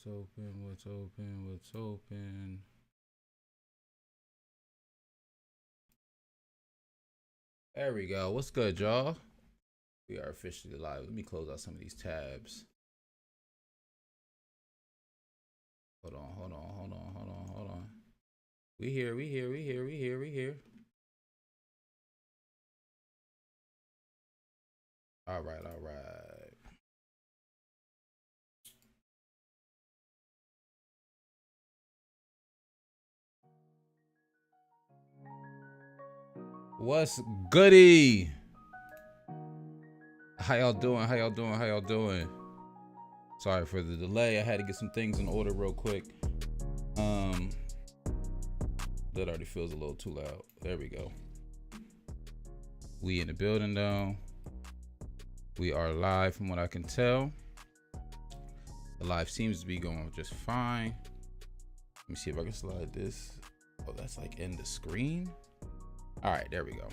What's open? What's open? What's open? There we go. What's good, y'all? We are officially live. Let me close out some of these tabs. Hold on, hold on, hold on, hold on, hold on. We here, we here, we here, we here, we here. All right, all right. What's goody? How y'all doing? How y'all doing? How y'all doing? Sorry for the delay. I had to get some things in order real quick. That already feels a little too loud. There we go. We in the building though. We are live from what I can tell. The live seems to be going just fine. Let me see if I can slide this. Oh, that's like in the screen. All right, there we go.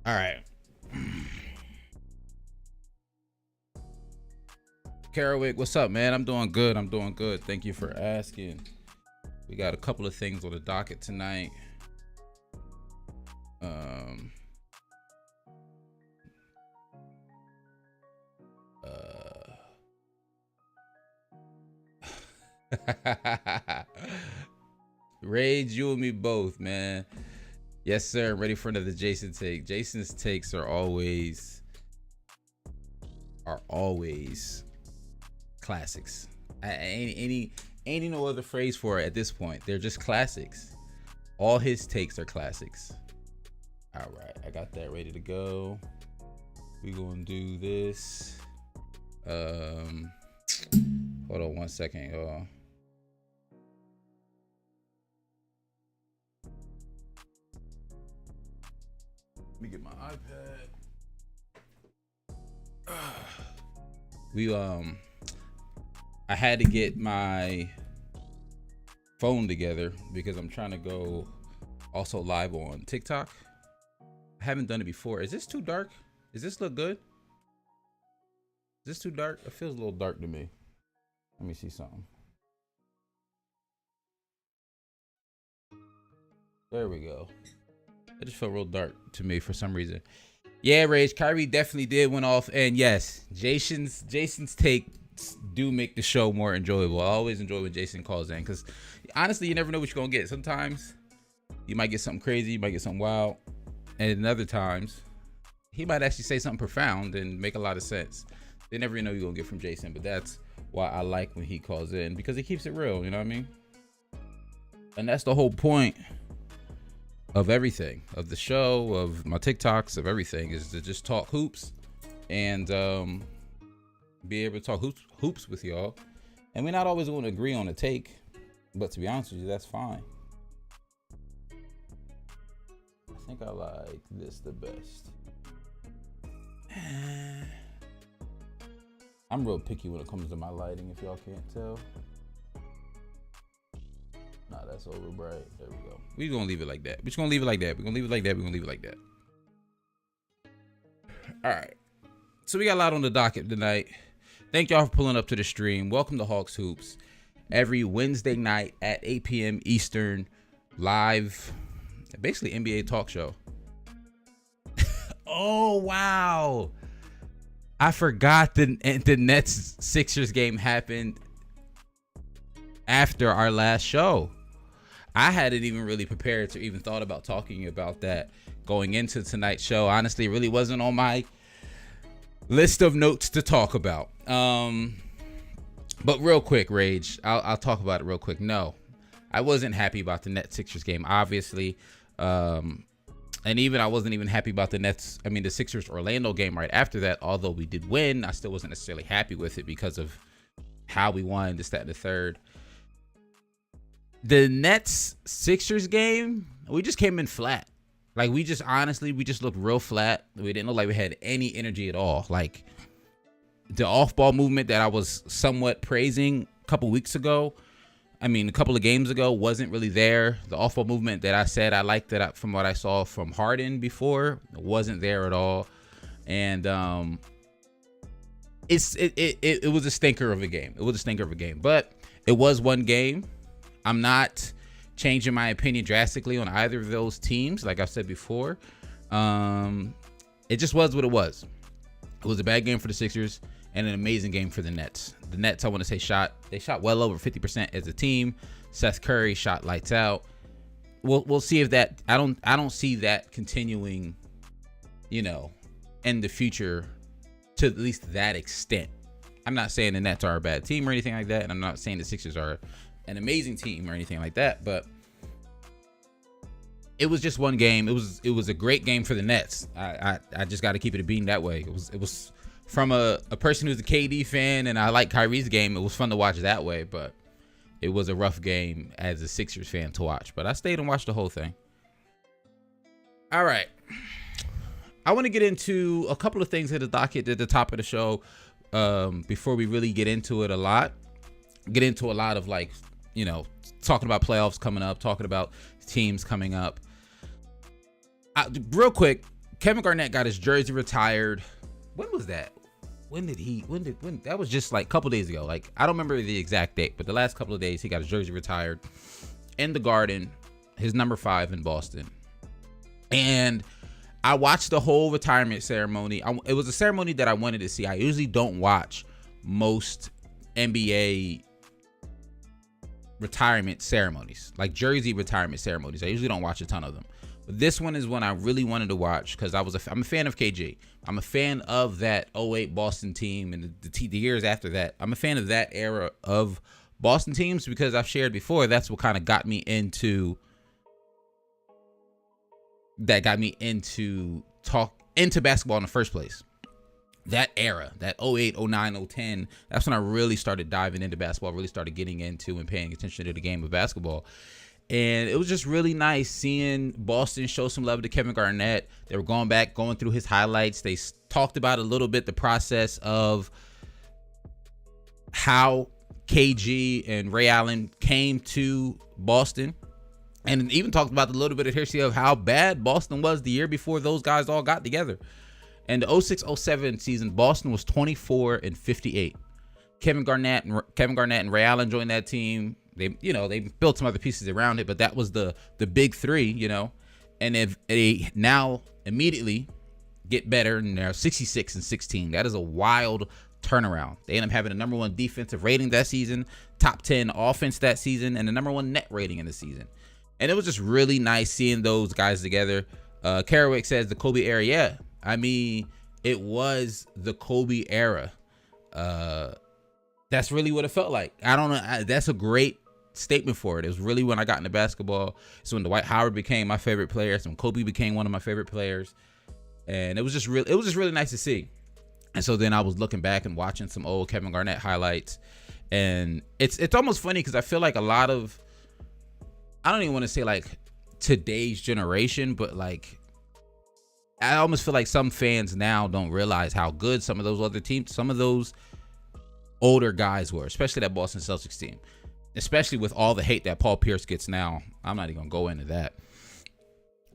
All right. Carrick, what's up, man? I'm doing good. I'm doing good. Thank you for asking. We got a couple of things on the docket tonight. Rage, you and me both, man. Yes, sir. I'm ready for another Jason take. Jason's takes are always classics. Ain't no other phrase for it at this point. They're just classics. All his takes are classics. All right, I got that ready to go. We gonna do this. Hold on 1 second, y'all. Let me get my iPad. I had to get my phone together because I'm trying to go also live on TikTok. I haven't done it before. Is this too dark? Does this look good? Is this too dark? It feels a little dark to me. Let me see something. There we go. It just felt real dark to me for some reason. Yeah, Rage. Kyrie definitely did went off. And yes, Jason's take do make the show more enjoyable. I always enjoy when Jason calls in because honestly, you never know what you're gonna get. Sometimes you might get something crazy, you might get something wild, and in other times he might actually say something profound and make a lot of sense. You never know you're gonna get from Jason, but that's why I like when he calls in because he keeps it real. You know what I mean? And that's the whole point of everything, of the show, of my TikToks, of everything, is to just talk hoops and be able to talk hoops with y'all. And we're not always going to agree on a take, but to be honest with you, that's fine. I think I like this the best. I'm real picky when it comes to my lighting, if y'all can't tell. Nah, that's over bright. There we go. We're gonna leave it like that. We're just gonna leave it like that. We're gonna leave it like that. We're gonna leave it like that. All right. So we got a lot on the docket tonight. Thank y'all for pulling up to the stream. Welcome to Hawks Hoops. Every Wednesday night at 8 p.m. Eastern, live, basically NBA talk show. Oh, wow. I forgot the Nets Sixers game happened after our last show. I hadn't even really prepared to even thought about talking about that going into tonight's show. Honestly, it really wasn't on my list of notes to talk about. But real quick, Rage, I'll talk about it real quick. No, I wasn't happy about the Nets Sixers game, obviously. And even I wasn't even happy about the Sixers Orlando game right after that. Although we did win, I still wasn't necessarily happy with it because of how we won, this, that, and the third. The Nets Sixers game, we just came in flat. Like we just looked real flat. We didn't look like we had any energy at all. Like the off-ball movement that I was somewhat praising a couple weeks ago, I mean, a couple of games ago wasn't really there. The off-ball movement that I said I liked from what I saw from Harden before wasn't there at all. And it was a stinker of a game. It was a stinker of a game, but it was one game. I'm not changing my opinion drastically on either of those teams. Like I said before, it just was what it was. It was a bad game for the Sixers and an amazing game for the Nets. The Nets, I want to say, shot well over 50% as a team. Seth Curry shot lights out. We'll see if that. I don't see that continuing, in the future to at least that extent. I'm not saying the Nets are a bad team or anything like that, and I'm not saying the Sixers are an amazing team or anything like that, but it was just one game. It was a great game for the Nets. I just got to keep it being that way. It was from a person who's a KD fan, and I like Kyrie's game. It was fun to watch that way, but it was a rough game as a Sixers fan to watch. But I stayed and watched the whole thing. All right. I want to get into a couple of things at the docket at the top of the show before we really get into it a lot. Get into a lot of talking about playoffs coming up, talking about teams coming up. Real quick, Kevin Garnett got his jersey retired. When was that? When that was just like a couple days ago. Like, I don't remember the exact date, but the last couple of days he got his jersey retired in the Garden, his number 5 in Boston. And I watched the whole retirement ceremony. It was a ceremony that I wanted to see. I usually don't watch most NBA retirement ceremonies, like jersey retirement ceremonies. I usually don't watch a ton of them. But this one is one I really wanted to watch because I'm a fan of KG. I'm a fan of that 08 Boston team and the years after that. I'm a fan of that era of Boston teams because I've shared before, that's what kind of got me into basketball in the first place. That era, that 08, 09, 010, that's when I really started diving into basketball, really started getting into and paying attention to the game of basketball. And it was just really nice seeing Boston show some love to Kevin Garnett. They were going through his highlights. They talked about a little bit the process of how KG and Ray Allen came to Boston. And even talked about a little bit of history of how bad Boston was the year before those guys all got together. And the 06-07 season, Boston was 24-58. Kevin Garnett and Ray Allen joined that team. They built some other pieces around it, but that was the big three, And if they now immediately get better and they're 66-16, that is a wild turnaround. They end up having the number 1 defensive rating that season, top 10 offense that season, and the number 1 net rating in the season. And it was just really nice seeing those guys together. Carrick says the Kobe era. Yeah, I mean, it was the Kobe era. That's really what it felt like. I don't know. That's a great statement for it. It was really when I got into basketball. It's when Dwight Howard became my favorite player. It's when Kobe became one of my favorite players. And it was just really nice to see. And so then I was looking back and watching some old Kevin Garnett highlights. And it's almost funny because I feel like a lot of, I don't even want to say like today's generation, but like I almost feel like some fans now don't realize how good some of those other teams, some of those older guys were, especially that Boston Celtics team, especially with all the hate that Paul Pierce gets now. I'm not even gonna go into that,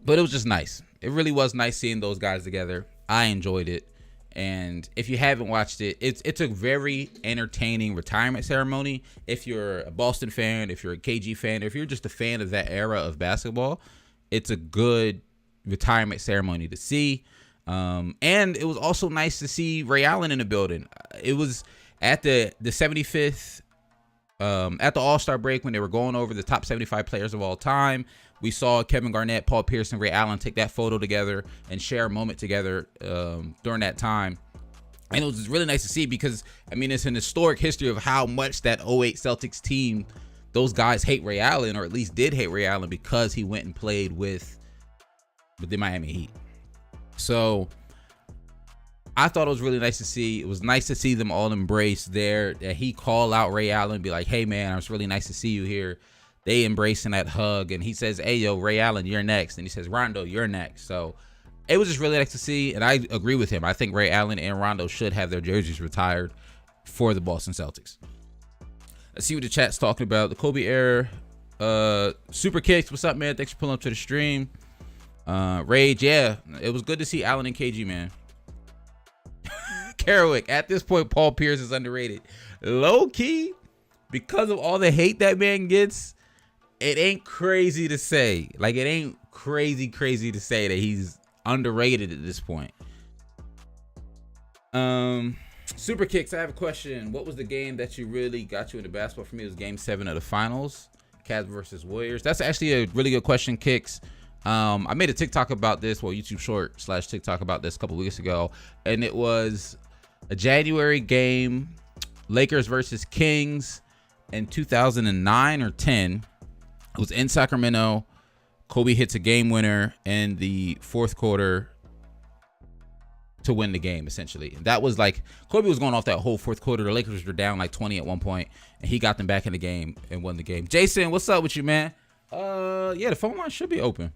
but it was just nice. It really was nice seeing those guys together. I enjoyed it. And if you haven't watched it, it's a very entertaining retirement ceremony. If you're a Boston fan, if you're a KG fan, if you're just a fan of that era of basketball, it's a good retirement ceremony to see. And it was also nice to see Ray Allen in the building. It was at the 75th, at the All-Star break when they were going over the top 75 players of all time. We saw Kevin Garnett, Paul Pierce, and Ray Allen take that photo together and share a moment together during that time. And it was really nice to see because, I mean, it's an historic history of how much that 08 Celtics team, those guys hate Ray Allen, or at least did hate Ray Allen because he went and played with the Miami Heat. So I thought it was really nice to see. It was nice to see them all embrace there. That he call out Ray Allen and be like, hey, man, it's really nice to see you here. They embracing that hug. And he says, hey, yo, Ray Allen, you're next. And he says, Rondo, you're next. So it was just really nice to see. And I agree with him. I think Ray Allen and Rondo should have their jerseys retired for the Boston Celtics. I see what the chat's talking about. The Kobe era. Super Kicks, what's up, man? Thanks for pulling up to the stream. Rage, yeah. It was good to see Allen and KG, man. Kerouac, at this point, Paul Pierce is underrated. Low key, because of all the hate that man gets, it ain't crazy to say. Like, it ain't crazy to say that he's underrated at this point. Super Kicks, I have a question. What was the game that you really got you into basketball? For me, it was game 7 of the finals. Cavs versus Warriors. That's actually a really good question, Kicks. I made a TikTok about this, YouTube short / TikTok about this a couple weeks ago, and it was a January game, Lakers versus Kings in 2009 or 10. It was in Sacramento. Kobe hits a game winner in the fourth quarter to win the game, essentially. That was like, Kobe was going off that whole fourth quarter. The Lakers were down like 20 at one point, and he got them back in the game and won the game. Jason, what's up with you, man? Yeah, the phone line should be open.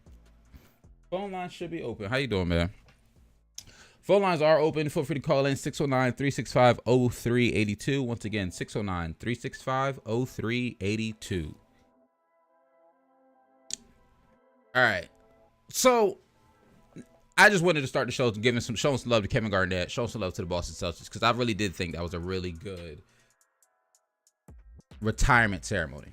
How you doing, man? Phone lines are open. Feel free to call in 609-365-0382. Once again, 609-365-0382. All right. So I just wanted to start the show showing some love to Kevin Garnett, showing some love to the Boston Celtics, because I really did think that was a really good retirement ceremony.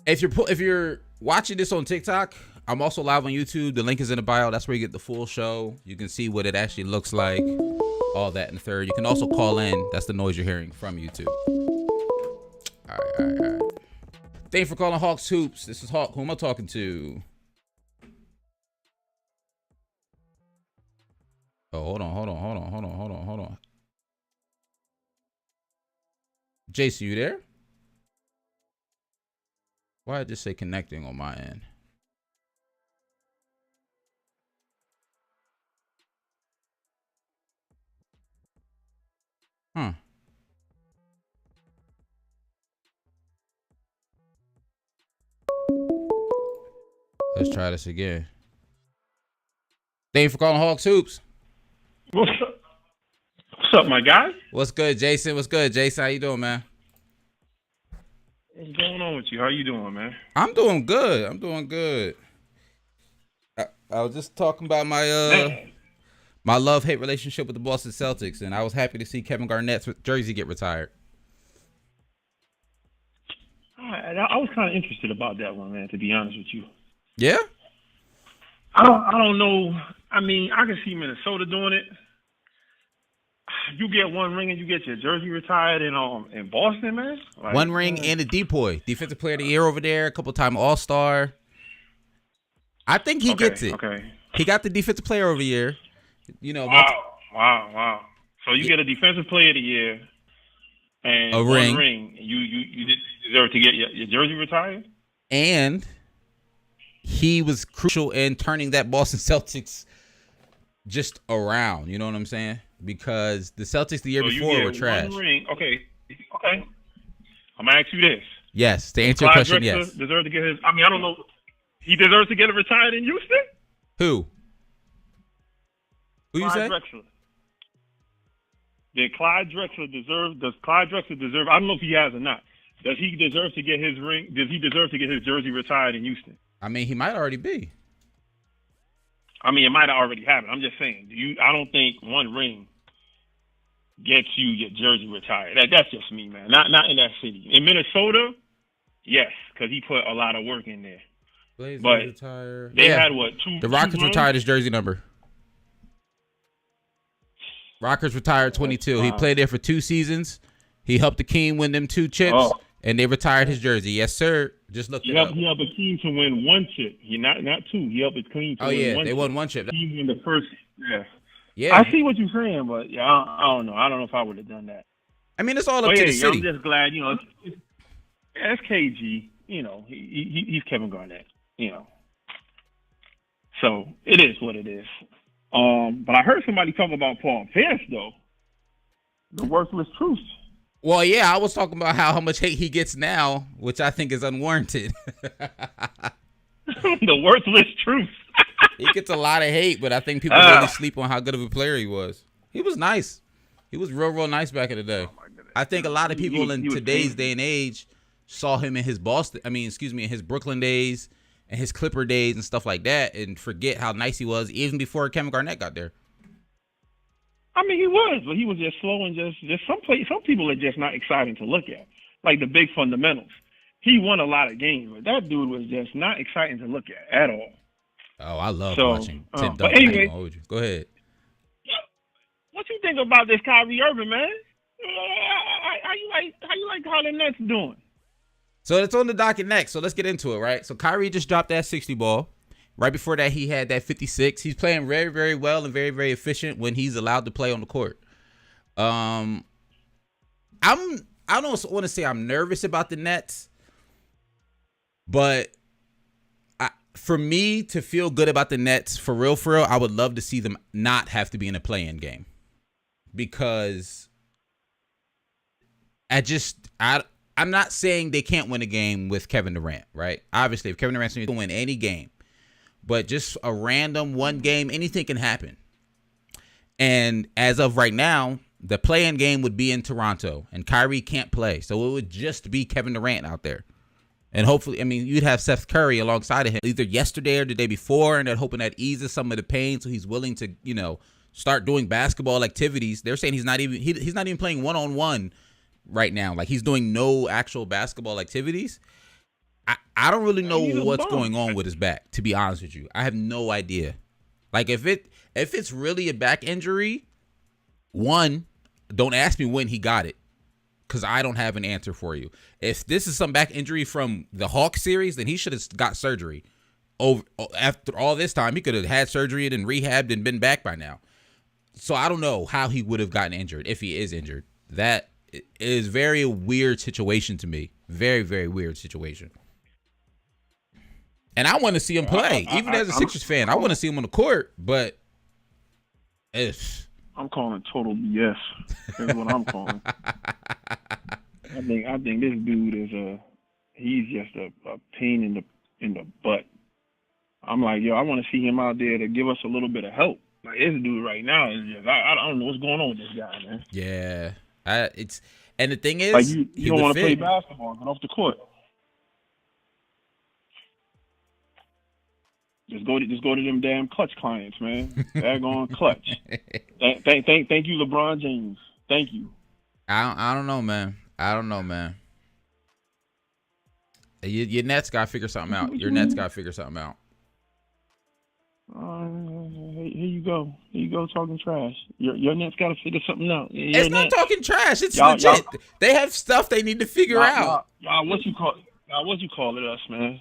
If you're watching this on TikTok, I'm also live on YouTube. The link is in the bio. That's where you get the full show. You can see what it actually looks like, all that in the third. You can also call in. That's the noise you're hearing from YouTube. All right. Thanks for calling Hawks Hoops. This is Hawk. Who am I talking to? Oh, hold on. Jason, you there? Why did it just say connecting on my end? Huh. Let's try this again. Thank you for calling Hawks Hoops. What's up? What's up, my guy? What's good, Jason? How you doing, man? What's going on with you? How you doing, man? I'm doing good. I was just talking about my my love-hate relationship with the Boston Celtics, and I was happy to see Kevin Garnett's jersey get retired. I was kind of interested about that one, man, to be honest with you. Yeah? I don't know. I mean, I can see Minnesota doing it. You get one ring and you get your jersey retired in Boston, man. Like, one ring and a DPOY, Defensive Player of the Year over there, a couple-time All-Star. I think he gets it. Okay. He got the Defensive Player of the Year. You know. Wow. So you get a Defensive Player of the Year and a one ring. You deserve to get your jersey retired. And he was crucial in turning that Boston Celtics just around. You know what I'm saying? Because the Celtics the year before were trash. One ring. Okay. I'm gonna ask you this. Yes, to answer your question, Drexler yes. Deserve to get his. I mean, I don't know. He deserves to get it retired in Houston. Who you say? Drexler. Does Clyde Drexler deserve? I don't know if he has or not. Does he deserve to get his ring? Does he deserve to get his jersey retired in Houston? I mean, he might already be. I mean, it might have already happened. I'm just saying. I don't think one ring gets you your jersey retired. That's just me, man. Not in that city. In Minnesota, yes, because he put a lot of work in there. Blazers but retired. They had what? The Rockets retired his jersey number. Rockets retired 22. He played there for 2 seasons. He helped the team win them 2 chips, and they retired his jersey. Yes, sir. Just look it up. He helped a team to win 1 chip. He not 2. He helped his team to win 1 chip. They won 1 chip. He won the first. Yeah. I see what you're saying, but I don't know. I don't know if I would have done that. I mean, it's all up to the city. I'm just glad, it's KG. He's Kevin Garnett. So it is what it is. But I heard somebody talk about Paul Pierce, though. The worthless truth. Well, yeah, I was talking about how much hate he gets now, which I think is unwarranted. The worthless truth. He gets a lot of hate, but I think people really sleep on how good of a player he was. He was nice. He was real nice back in the day. Oh, my goodness. I think a lot of people in today's day and age saw him in his in his Brooklyn days and his Clipper days and stuff like that, and forget how nice he was even before Kevin Garnett got there. I mean, he was, but he was just slow and just some people are just not exciting to look at, like the big fundamentals. He won a lot of games, but that dude was just not exciting to look at all. Oh, I love watching Tim Duncan. But anyway, go ahead. What you think about this Kyrie Irving, man? How you like how the Nets doing? So it's on the docket next. So let's get into it, right? So Kyrie just dropped that 60 ball. Right before that, he had that 56. He's playing very, very well and very, very efficient when he's allowed to play on the court. I don't want to say I'm nervous about the Nets, but for me to feel good about the Nets, for real, I would love to see them not have to be in a play-in game, because I'm not saying they can't win a game with Kevin Durant, right? Obviously, if Kevin Durant's going to win any game, but just a random one game, anything can happen. And as of right now, the play-in game would be in Toronto, and Kyrie can't play, so it would just be Kevin Durant out there. And hopefully, I mean, you'd have Seth Curry alongside of him either yesterday or the day before, and they're hoping that eases some of the pain, so he's willing to, start doing basketball activities. They're saying he's not even playing one-on-one right now. Like, he's doing no actual basketball activities. I don't really know what's going on with his back, to be honest with you. I have no idea. Like, if it's really a back injury, one, don't ask me when he got it, because I don't have an answer for you. If this is some back injury from the Hawks series, then he should have got surgery. After all this time, he could have had surgery and rehabbed and been back by now. So I don't know how he would have gotten injured if he is injured. That is very weird situation to me. Very, very weird situation. And I want to see him play. Even as a Sixers fan, I want to see him on the court, but I'm calling total BS. That's what I'm calling. I think this dude is he's just a pain in the butt. I'm like, I want to see him out there to give us a little bit of help. Like, this dude right now is just I don't know what's going on with this guy, man. Yeah, and the thing is, like you don't want to play basketball, get off the court. Just go to them damn Clutch clients, man. Daggone Clutch. Thank you, LeBron James. Thank you. I don't know, man. Your Nets got to figure something out. Here you go talking trash. Your Nets got to figure something out. It's not talking trash. It's legit. They have stuff they need to figure out. Y'all, what you call it us, man?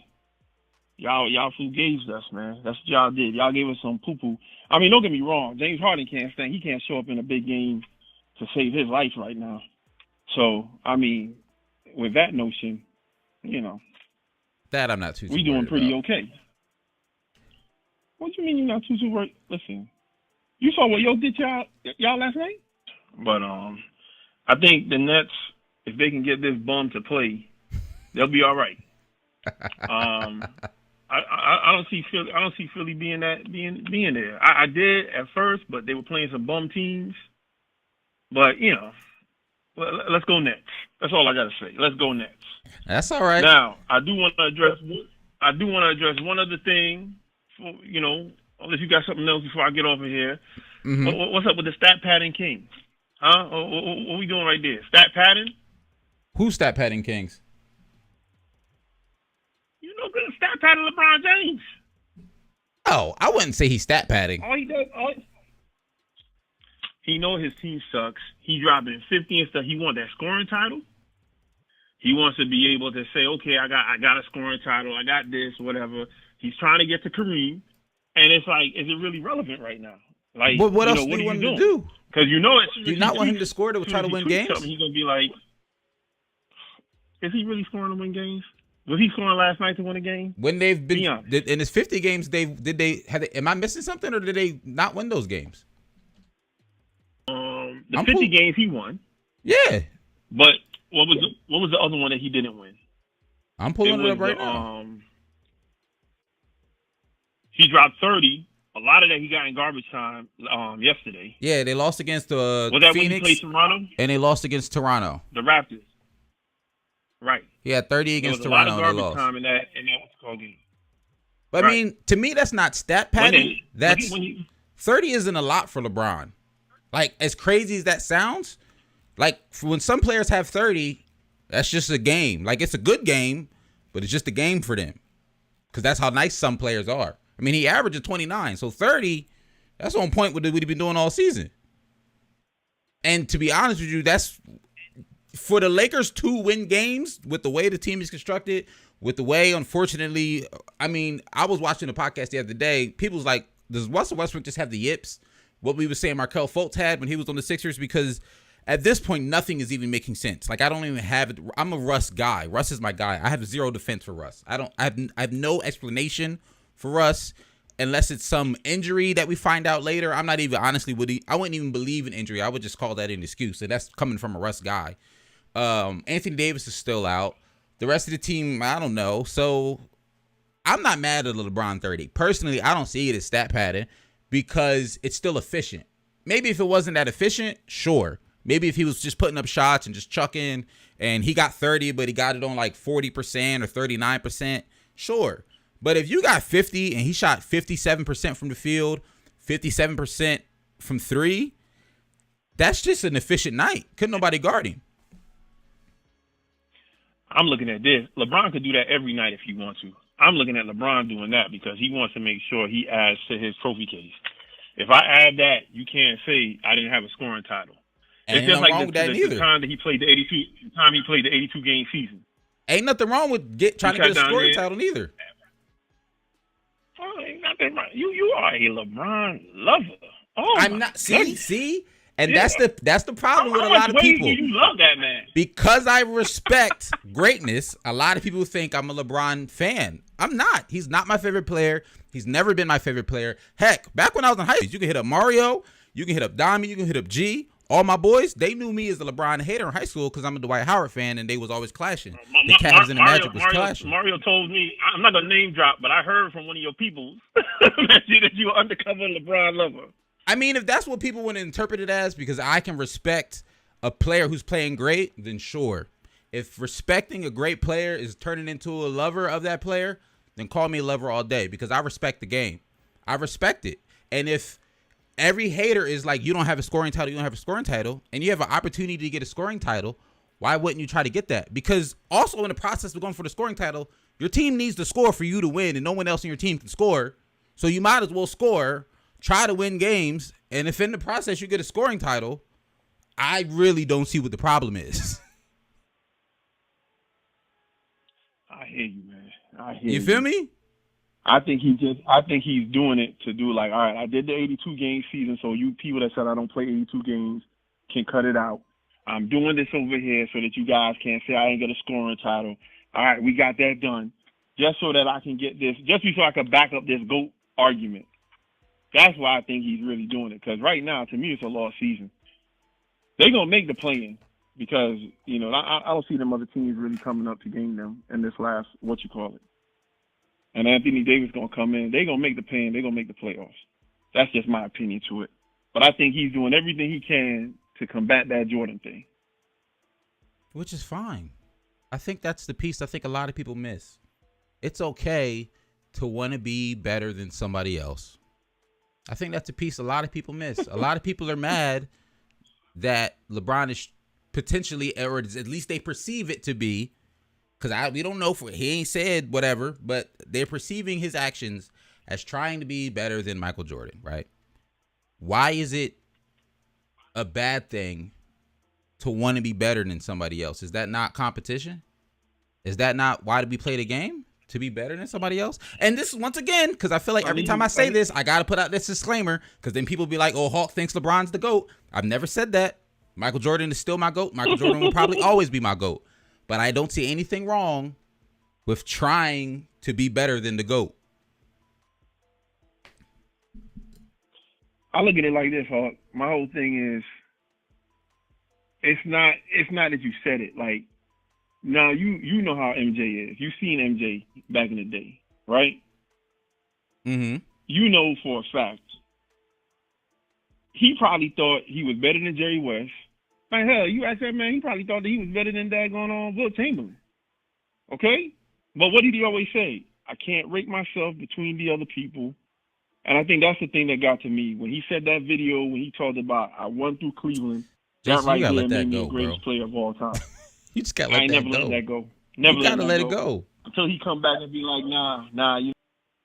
Y'all forgave us, man. That's what y'all did. Y'all gave us some poo-poo. I mean, don't get me wrong. James Harden can't stand. He can't show up in a big game to save his life right now. So, I mean, with that notion, that I'm not too. We doing pretty about. Okay. What do you mean you're not too worried? Listen, you saw what Yo did y'all last night. But I think the Nets, if they can get this bum to play, they'll be all right. I don't see Philly being there. I did at first, but they were playing some bum teams. But let's go Nets. That's all I gotta say. Let's go Nets. That's all right. Now I do want to address one other thing. Unless you got something else before I get off of here. Mm-hmm. What's up with the stat padding Kings? Huh? What we doing right there? Stat padding? Who's stat padding Kings? Good stat padding LeBron James. Oh, I wouldn't say he's stat padding. All he does, he knows his team sucks. He's dropping 50 and stuff. He wants that scoring title. He wants to be able to say, okay, I got a scoring title. I got this, whatever. He's trying to get to Kareem, and it's like, is it really relevant right now? Like, what else do you want him to do? Because it's. Do you not want him to score to try to win games? He's gonna be like, is he really scoring to win games? Was he scoring last night to win a game? When they've been in his 50 games, am I missing something, or did they not win those games? The 50 games he won. Yeah. But what was the other one that he didn't win? I'm pulling it up right now. He dropped 30 a lot of that he got in garbage time yesterday. Yeah, they lost against the Was that Phoenix, when he played Toronto? and they lost against Toronto. The Raptors. Right. He had 30 There was against a lot Toronto, of and they garbage lost. time in that what's it called game. But Right. I mean, to me, that's not stat padding. That's when he 30 isn't a lot for LeBron. Like, as crazy as that sounds, like when some players have 30, that's just a game. Like, it's a good game, but it's just a game for them. Because that's how nice some players are. I mean, he averages 29, so 30, that's on point with what he's been doing all season. And to be honest with you, that's for the Lakers to win games with the way the team is constructed, with the way, unfortunately, I mean, I was watching a podcast the other day. People was like, does Russell Westbrook just have the yips? What we were saying Markelle Fultz had when he was on the Sixers, because at this point, nothing is even making sense. Like, I don't even have it. I'm a Russ guy. Russ is my guy. I have zero defense for Russ. I have no explanation for Russ unless it's some injury that we find out later. I'm not even, honestly, I wouldn't even believe an injury. I would just call that an excuse. And that's coming from a Russ guy. Anthony Davis is still out. The rest of the team, I don't know. So I'm not mad at LeBron 30. Personally, I don't see it as stat padding because it's still efficient. Maybe if it wasn't that efficient, sure. Maybe if he was just putting up shots and just chucking and he got 30, but he got it on like 40% or 39%, sure. But if you got 50 and he shot 57% from the field, 57% from three, that's just an efficient night. Couldn't nobody guard him. I'm looking at this. LeBron could do that every night if he wants to. I'm looking at LeBron doing that because he wants to make sure he adds to his trophy case. If I add that, you can't say I didn't have a scoring title. It's just like the time that he played the 82 game season. Ain't nothing wrong with trying to get a scoring title neither. Oh, ain't nothing wrong. You are a LeBron lover. Oh, I'm not. See, and that's the problem with a lot of people. You love that man because I respect greatness. A lot of people think I'm a LeBron fan. I'm not. He's not my favorite player. He's never been my favorite player. Heck, back when I was in high school, you can hit up Mario, you can hit up Dami, you can hit up G. All my boys, they knew me as a LeBron hater in high school because I'm a Dwight Howard fan, and they was always clashing. The Cavs and the Magic was clashing. Mario told me, I'm not going to name drop, but I heard from one of your people that you were undercover LeBron lover. I mean, if that's what people want to interpret it as, because I can respect a player who's playing great, then sure. If respecting a great player is turning into a lover of that player, then call me a lover all day because I respect the game. I respect it. And if every hater is like, you don't have a scoring title, and you have an opportunity to get a scoring title, why wouldn't you try to get that? Because also in the process of going for the scoring title, your team needs to score for you to win, and no one else in your team can score. So you might as well score, try to win games, and if in the process you get a scoring title, I really don't see what the problem is. I hear you, man. I hear you. You feel me? I think he's doing it to do like, all right, I did the 82 game season, so you people that said I don't play 82 games can cut it out. I'm doing this over here so that you guys can't say I ain't got a scoring title. All right, we got that done. Just so that I can get this, just so I can back up this GOAT argument. That's why I think he's really doing it. Because right now, to me, it's a lost season. They're going to make the play-in because, you know, I don't see them other teams really coming up to game them in this last, and Anthony Davis going to come in. They're going to make the play-in. They're going to make the playoffs. That's just my opinion to it. But I think he's doing everything he can to combat that Jordan thing. Which is fine. I think that's the piece I think a lot of people miss. It's okay to want to be better than somebody else. I think that's a piece a lot of people miss. A lot of people are mad that LeBron is potentially, or at least they perceive it to be, because we don't know, he ain't said whatever, but they're perceiving his actions as trying to be better than Michael Jordan, right? Why is it a bad thing to want to be better than somebody else? Is that not competition? Is that not why do we play the game? To be better than somebody else? And this is, once again, because I feel like every time I say this, I got to put out this disclaimer, because then people be like, oh, Hawk thinks LeBron's the GOAT. I've never said that. Michael Jordan is still my GOAT. Michael Jordan will probably always be my GOAT. But I don't see anything wrong with trying to be better than the GOAT. I look at it like this, Hawk. My whole thing is, it's not that you said it. Like, now you know how MJ is. You've seen MJ back in the day, right? Mm-hmm. you know for a fact, he probably thought he was better than Jerry West. Like, hell, you ask that man, he probably thought that he was better than daggone on Will Chamberlain. Okay? But what did he always say? I can't rate myself between the other people. And I think that's the thing that got to me. When he said that video, when he talked about, I won through Cleveland, Jason, that right you gotta there let that made me go, the greatest bro. player of all time. You just gotta I let ain't that never go. letting that go. Never You gotta let it go. Until he come back and be like, nah,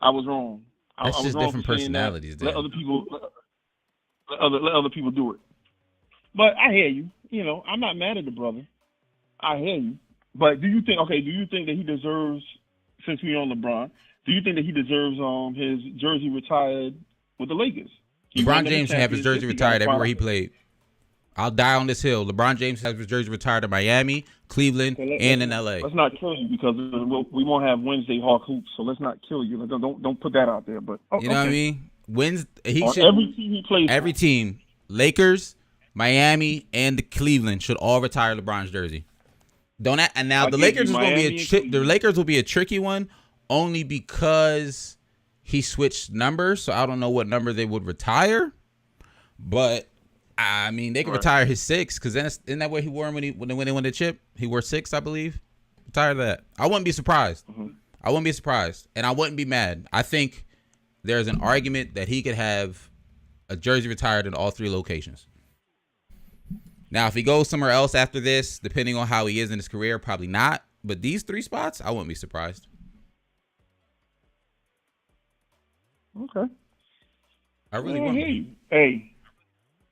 I was wrong. That's I was just wrong different for saying personalities, that. Let then. other people do it. But I hear you. You know, I'm not mad at the brother. I hear you. But do you think that he deserves, since we're on LeBron, do you think that he deserves his jersey retired with the Lakers? LeBron James should have his jersey retired everywhere he played. I'll die on this hill. LeBron James has his jersey retired in Miami, Cleveland, and in LA. Let's not kill you because we won't have Wednesday Hawk hoops, so let's not kill you. Don't put that out there. But you know what I mean? Every team he plays. Every team, Lakers, Miami, and the Cleveland should all retire LeBron's jersey. And now the Lakers is going to be the Lakers will be a tricky one, only because he switched numbers. So I don't know what number they would retire, but I mean they could retire his 6 because then isn't that what he wore when they won the chip? He wore 6, I believe. Retire that. I wouldn't be surprised. Mm-hmm. I wouldn't be surprised, and I wouldn't be mad. I think there's an argument that he could have a jersey retired in all 3 locations. Now, if he goes somewhere else after this, depending on how he is in his career, probably not. But these 3 spots, I wouldn't be surprised. Okay. I really want to. Hey,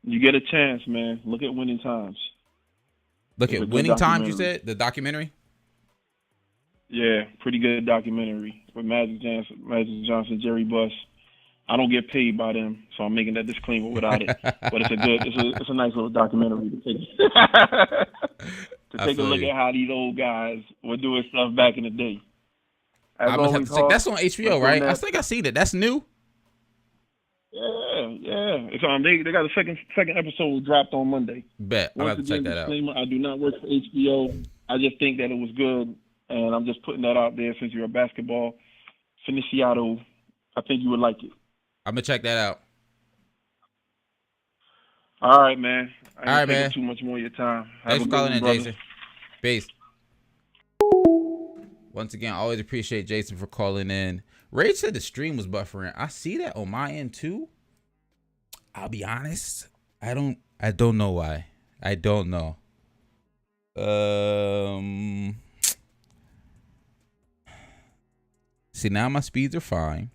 you get a chance, man. Look at Winning Times. Look at Winning Times, you said? The documentary? Yeah, pretty good documentary with Magic Johnson, Jerry Buss. I don't get paid by them, so I'm making that disclaimer without it. But it's a nice little documentary to take a look at how these old guys were doing stuff back in the day. I'm gonna have to check. That's on HBO, right? I think I seen it. That's new. Yeah. It's they got the second episode dropped on Monday. Bet I'll have to check that out. I do not work for HBO. I just think that it was good, and I'm just putting that out there since you're a basketball aficionado. I think you would like it. I'm gonna check that out. All right, man. All right, man. Too much more of your time. Thanks for calling in, Jason. Peace. Once again, I always appreciate Jason for calling in. Rage said the stream was buffering. I see that on my end too. I'll be honest. I don't know why. I don't know. See, now my speeds are fine.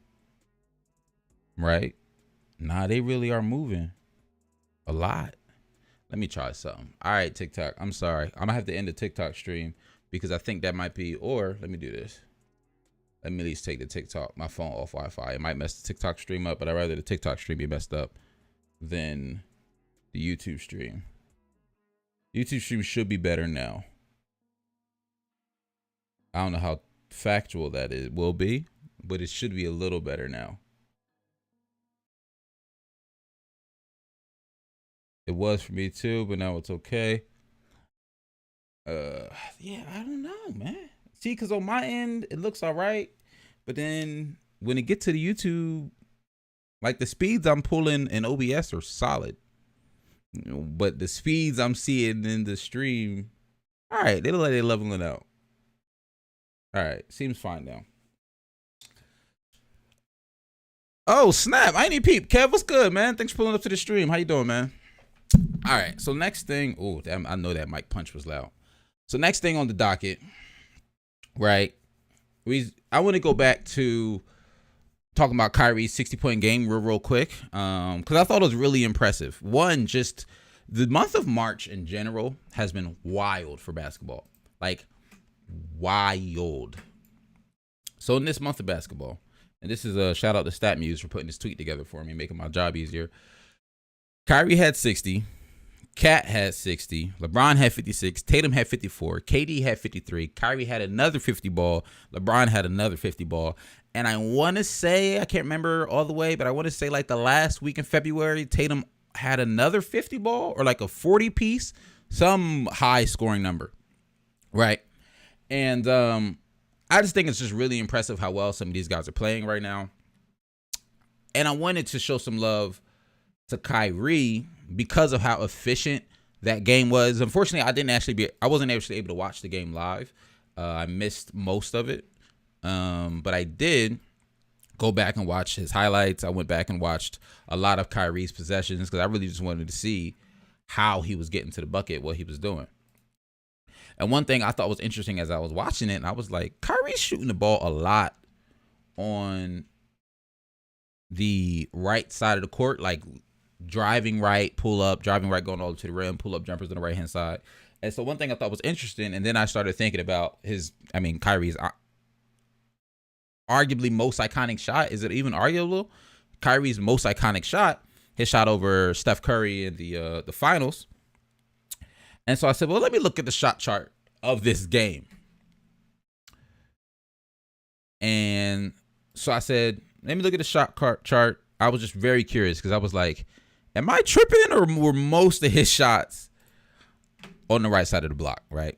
Right? Nah, they really are moving a lot. Let me try something. All right, TikTok. I'm sorry. I'm going to have to end the TikTok stream because I think that might be, or let me do this. Let me at least take the TikTok, my phone off Wi-Fi. It might mess the TikTok stream up, but I'd rather the TikTok stream be messed up than the YouTube stream. YouTube stream should be better now. I don't know how factual that will be, but it should be a little better now. It was for me too, but now it's okay. Yeah, I don't know, man. See, because on my end, it looks all right. But then when it gets to the YouTube, like the speeds I'm pulling in OBS are solid. But the speeds I'm seeing in the stream, all right, they look like they're leveling out. All right, seems fine now. Oh, snap. I ain't even peep. Kev, what's good, man? Thanks for pulling up to the stream. How you doing, man? All right, so next thing. Oh, I know that mic punch was loud. So next thing on the docket, right? I want to go back to talking about Kyrie's 60-point game real quick, because I thought it was really impressive. One, just the month of March in general has been wild for basketball, like wild. So in this month of basketball, and this is a shout out to StatMuse for putting this tweet together for me, making my job easier. Kyrie had 60. Cat had 60. LeBron had 56. Tatum had 54. KD had 53. Kyrie had another 50 ball. LeBron had another 50 ball. And I want to say, I can't remember all the way, but I want to say like the last week in February, Tatum had another 50 ball or like a 40 piece, some high scoring number. Right. And I just think it's just really impressive how well some of these guys are playing right now. And I wanted to show some love to Kyrie because of how efficient that game was. Unfortunately, I wasn't actually able to watch the game live. I missed most of it. But I did go back and watch his highlights. I went back and watched a lot of Kyrie's possessions because I really just wanted to see how he was getting to the bucket, what he was doing. And one thing I thought was interesting as I was watching it, and I was like, Kyrie's shooting the ball a lot on the right side of the court, like driving right, pull up, driving right, going all the way to the rim, pull up jumpers on the right hand side. And so one thing I thought was interesting, and then I started thinking about Kyrie's arguably most iconic shot. Is it even arguable? Kyrie's most iconic shot, his shot over Steph Curry in the finals. And so I said, well, let me look at the shot chart of this game. And so I said, let me look at the shot chart. I was just very curious because I was like, am I tripping, or were most of his shots on the right side of the block, right?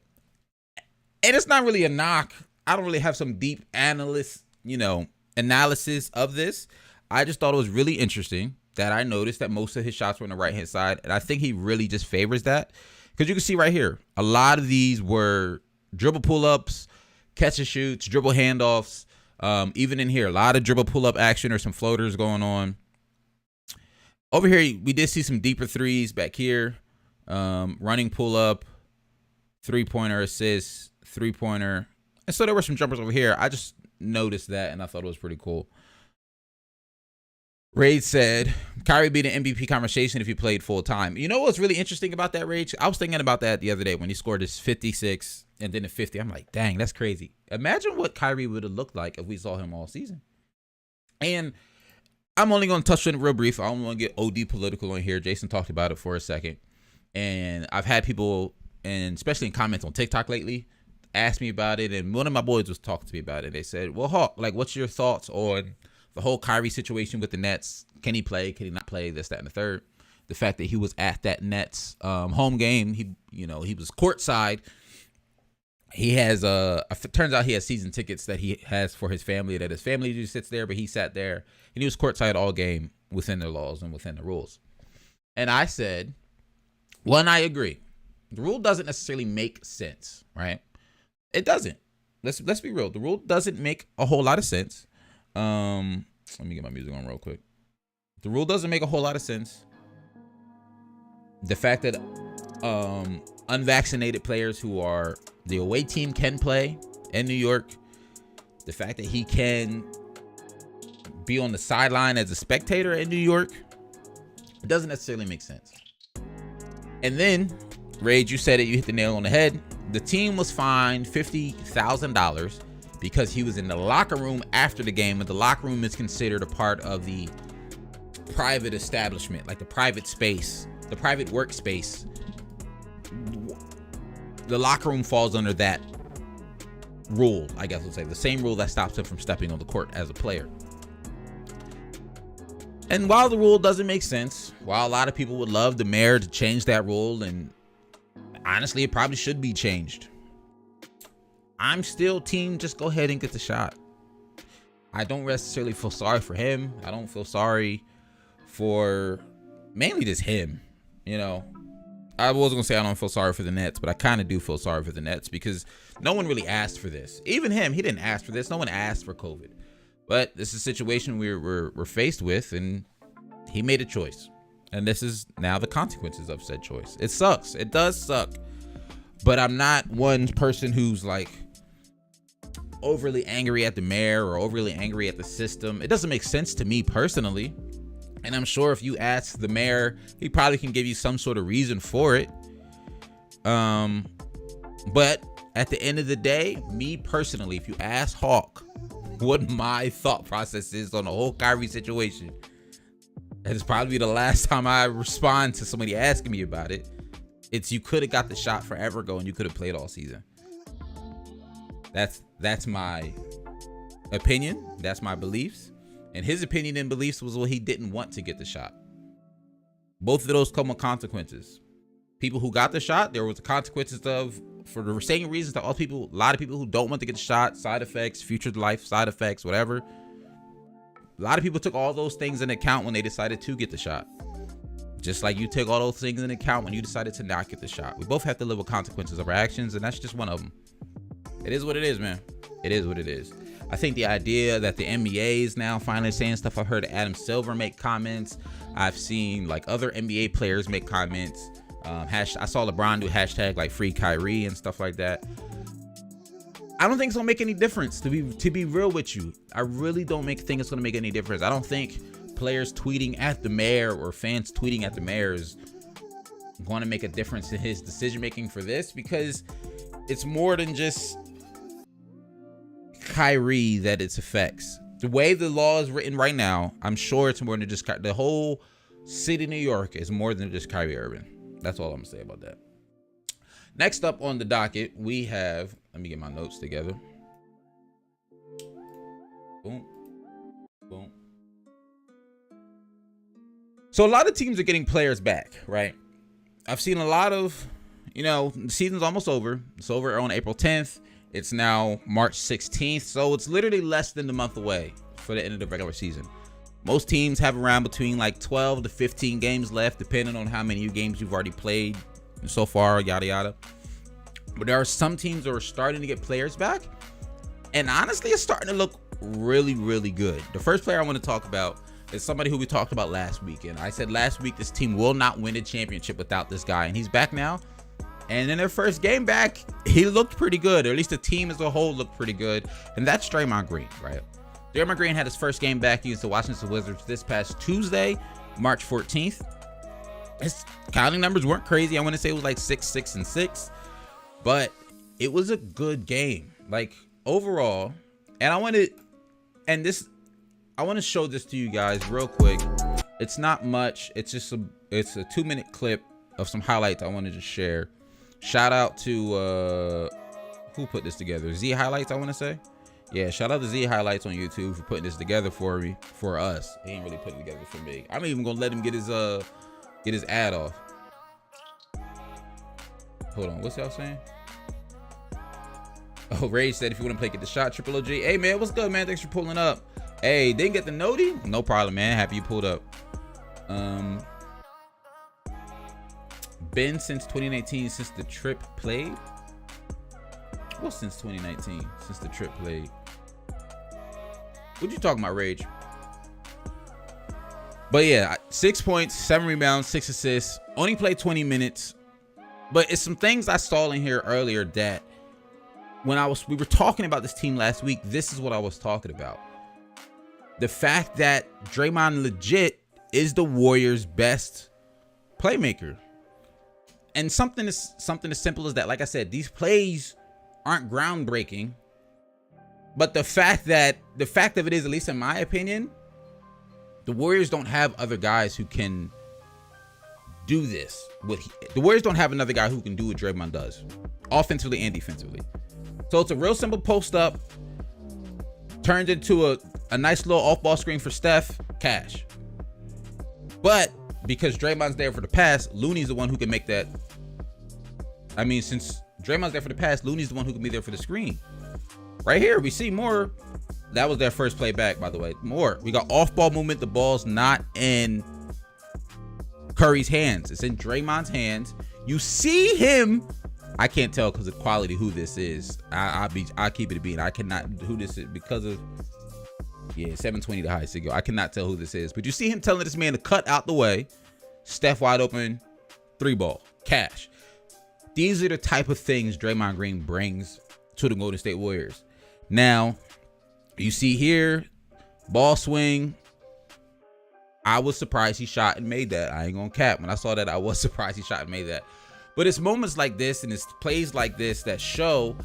And it's not really a knock. I don't really have some deep analysis of this. I just thought it was really interesting that I noticed that most of his shots were on the right-hand side, and I think he really just favors that. Because you can see right here, a lot of these were dribble pull-ups, catch and shoots, dribble handoffs. Even in here, a lot of dribble pull-up action or some floaters going on. Over here, we did see some deeper threes back here. Running pull-up, three-pointer assist, three-pointer. And so there were some jumpers over here. I just noticed that, and I thought it was pretty cool. Rage said, Kyrie be the MVP conversation if he played full time. You know what's really interesting about that, Rage? I was thinking about that the other day when he scored his 56 and then a 50. I'm like, dang, that's crazy. Imagine what Kyrie would have looked like if we saw him all season. And I'm only going to touch on it real brief. I don't want to get OD political on here. Jason talked about it for a second. And I've had people, and especially in comments on TikTok lately, ask me about it. And one of my boys was talking to me about it. They said, well, Hawk, like, what's your thoughts on the whole Kyrie situation with the Nets? Can he play? Can he not play? This, that, and the third. The fact that he was at that Nets home game, he was courtside. He has it turns out he has season tickets that he has for his family, that his family just sits there, but he sat there and he was courtside all game within the laws and within the rules. And I said, one, I agree. The rule doesn't necessarily make sense, right? It doesn't. Let's be real. The rule doesn't make a whole lot of sense. Let me get my music on real quick. The rule doesn't make a whole lot of sense. The fact that unvaccinated players who are the away team can play in New York. The fact that he can be on the sideline as a spectator in New York, it doesn't necessarily make sense. And then, Rage, you said it, you hit the nail on the head. The team was fined $50,000 because he was in the locker room after the game, and the locker room is considered a part of the private establishment, like the private space, the private workspace. The locker room falls under that rule, I guess we'll say. The same rule that stops him from stepping on the court as a player. And while the rule doesn't make sense, while a lot of people would love the mayor to change that rule, and honestly, it probably should be changed, I'm still team just go ahead and get the shot. I don't necessarily feel sorry for him. I don't feel sorry for mainly just him. I was going to say I don't feel sorry for the Nets, but I kind of do feel sorry for the Nets because no one really asked for this. Even him, he didn't ask for this. No one asked for COVID. But this is a situation we're faced with, and he made a choice. And this is now the consequences of said choice. It sucks. It does suck. But I'm not one person who's like overly angry at the mayor or overly angry at the system. It doesn't make sense to me personally. And I'm sure if you ask the mayor, he probably can give you some sort of reason for it. But at the end of the day, me personally, if you ask Hawk what my thought process is on the whole Kyrie situation, it's probably the last time I respond to somebody asking me about it. It's you could have got the shot forever ago and you could have played all season. That's my opinion. That's my beliefs. And his opinion and beliefs was, well, he didn't want to get the shot. Both of those come with consequences. People who got the shot, there was the consequences of, for the same reasons that a lot of people who don't want to get the shot, side effects, future life side effects, whatever. A lot of people took all those things into account when they decided to get the shot. Just like you take all those things into account when you decided to not get the shot. We both have to live with consequences of our actions, and that's just one of them. It is what it is, man. It is what it is. I think the idea that the NBA is now finally saying stuff. I've heard Adam Silver make comments. I've seen like other NBA players make comments. I saw LeBron do hashtag like free Kyrie and stuff like that. I don't think it's gonna make any difference, to be real with you. I really don't think it's gonna make any difference. I don't think players tweeting at the mayor or fans tweeting at the mayor is going to make a difference in his decision making for this, because it's more than just Kyrie that it affects. The way the law is written right now, I'm sure it's more than just the whole city of New York is more than just Kyrie Irving. That's all I'm gonna say about that. Next up on the docket, we have, let me get my notes together. Boom. Boom. So a lot of teams are getting players back, right? I've seen a lot of, the season's almost over. It's over on April 10th. It's now March 16th. So it's literally less than a month away for the end of the regular season. Most teams have around between like 12 to 15 games left, depending on how many games you've already played so far, yada, yada. But there are some teams that are starting to get players back. And honestly, it's starting to look really, really good. The first player I want to talk about is somebody who we talked about last week. And I said last week, this team will not win a championship without this guy. And he's back now. And in their first game back, he looked pretty good. Or at least the team as a whole looked pretty good. And that's Draymond Green, right? Draymond Green had his first game back against the Washington Wizards this past Tuesday, March 14th. His counting numbers weren't crazy. I want to say it was like 6, 6, and 6. But it was a good game. Like, overall. And I want to show this to you guys real quick. It's not much. It's just it's a 2-minute clip of some highlights I wanted to share. Shout out to who put this together? Z Highlights, I want to say. Yeah, shout out to Z Highlights on YouTube for putting this together for us. He ain't really put it together for me. I'm even gonna let him get his ad off. Hold on, what's y'all saying? Oh, Ray said if you want to play, get the shot, Triple OG. Hey man, what's good, man? Thanks for pulling up. Hey, didn't get the noti? No problem, man. Happy you pulled up. Been since 2019, since the trip played. Well, since 2019, since the trip played. What you talking about, Rage? But yeah, 6 points, 7 rebounds, 6 assists. Only played 20 minutes. But it's some things I saw in here earlier that when we were talking about this team last week, this is what I was talking about. The fact that Draymond legit is the Warriors' best playmaker. And something as simple as that. Like I said, these plays aren't groundbreaking. But the fact of it is, at least in my opinion, the Warriors don't have other guys who can do this. The Warriors don't have another guy who can do what Draymond does, offensively and defensively. So it's a real simple post up, turns into a nice little off-ball screen for Steph, cash. But because Draymond's there for the pass, Looney's the one who can make that. I mean, since Draymond's there for the pass, Looney's the one who can be there for the screen. Right here, we see more. That was their first play back, by the way. More. We got off-ball movement. The ball's not in Curry's hands. It's in Draymond's hands. You see him. I can't tell because of quality who this is. I'll keep it a beat. I cannot who this is because of 720 the highest signal. I cannot tell who this is. But you see him telling this man to cut out the way. Steph wide open, 3-ball, cash. These are the type of things Draymond Green brings to the Golden State Warriors. Now, you see here, ball swing. I was surprised he shot and made that. I ain't gonna cap. When I saw that, I was surprised he shot and made that. But it's moments like this and it's plays like this that show,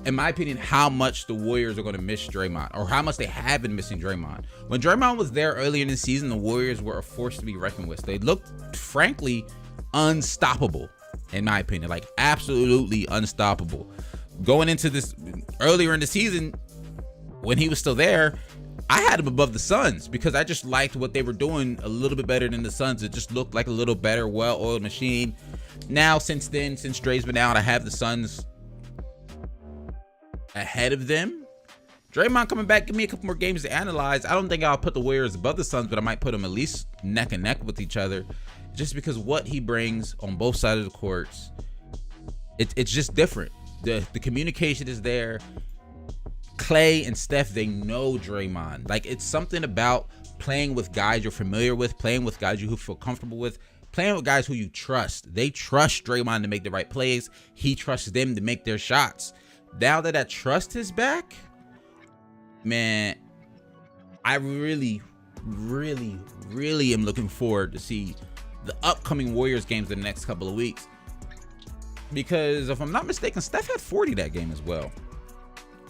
in my opinion, how much the Warriors are going to miss Draymond, or how much they have been missing Draymond. When Draymond was there earlier in the season, the Warriors were a force to be reckoned with. They looked, frankly, unstoppable, in my opinion, like absolutely unstoppable. Going into this earlier in the season, when he was still there, I had him above the Suns because I just liked what they were doing a little bit better than the Suns. It just looked like a little better, well-oiled machine. Now, since Dre's been out, I have the Suns ahead of them. Draymond coming back, give me a couple more games to analyze. I don't think I'll put the Warriors above the Suns, but I might put them at least neck and neck with each other, just because what he brings on both sides of the courts, it's just different. The communication is there. Clay and Steph, they know Draymond. Like, it's something about playing with guys you're familiar with, playing with guys you feel comfortable with, playing with guys who you trust. They trust Draymond to make the right plays. He trusts them to make their shots. Now that trust is back, man, I really, really, really am looking forward to see the upcoming Warriors games in the next couple of weeks. Because if I'm not mistaken, Steph had 40 that game as well.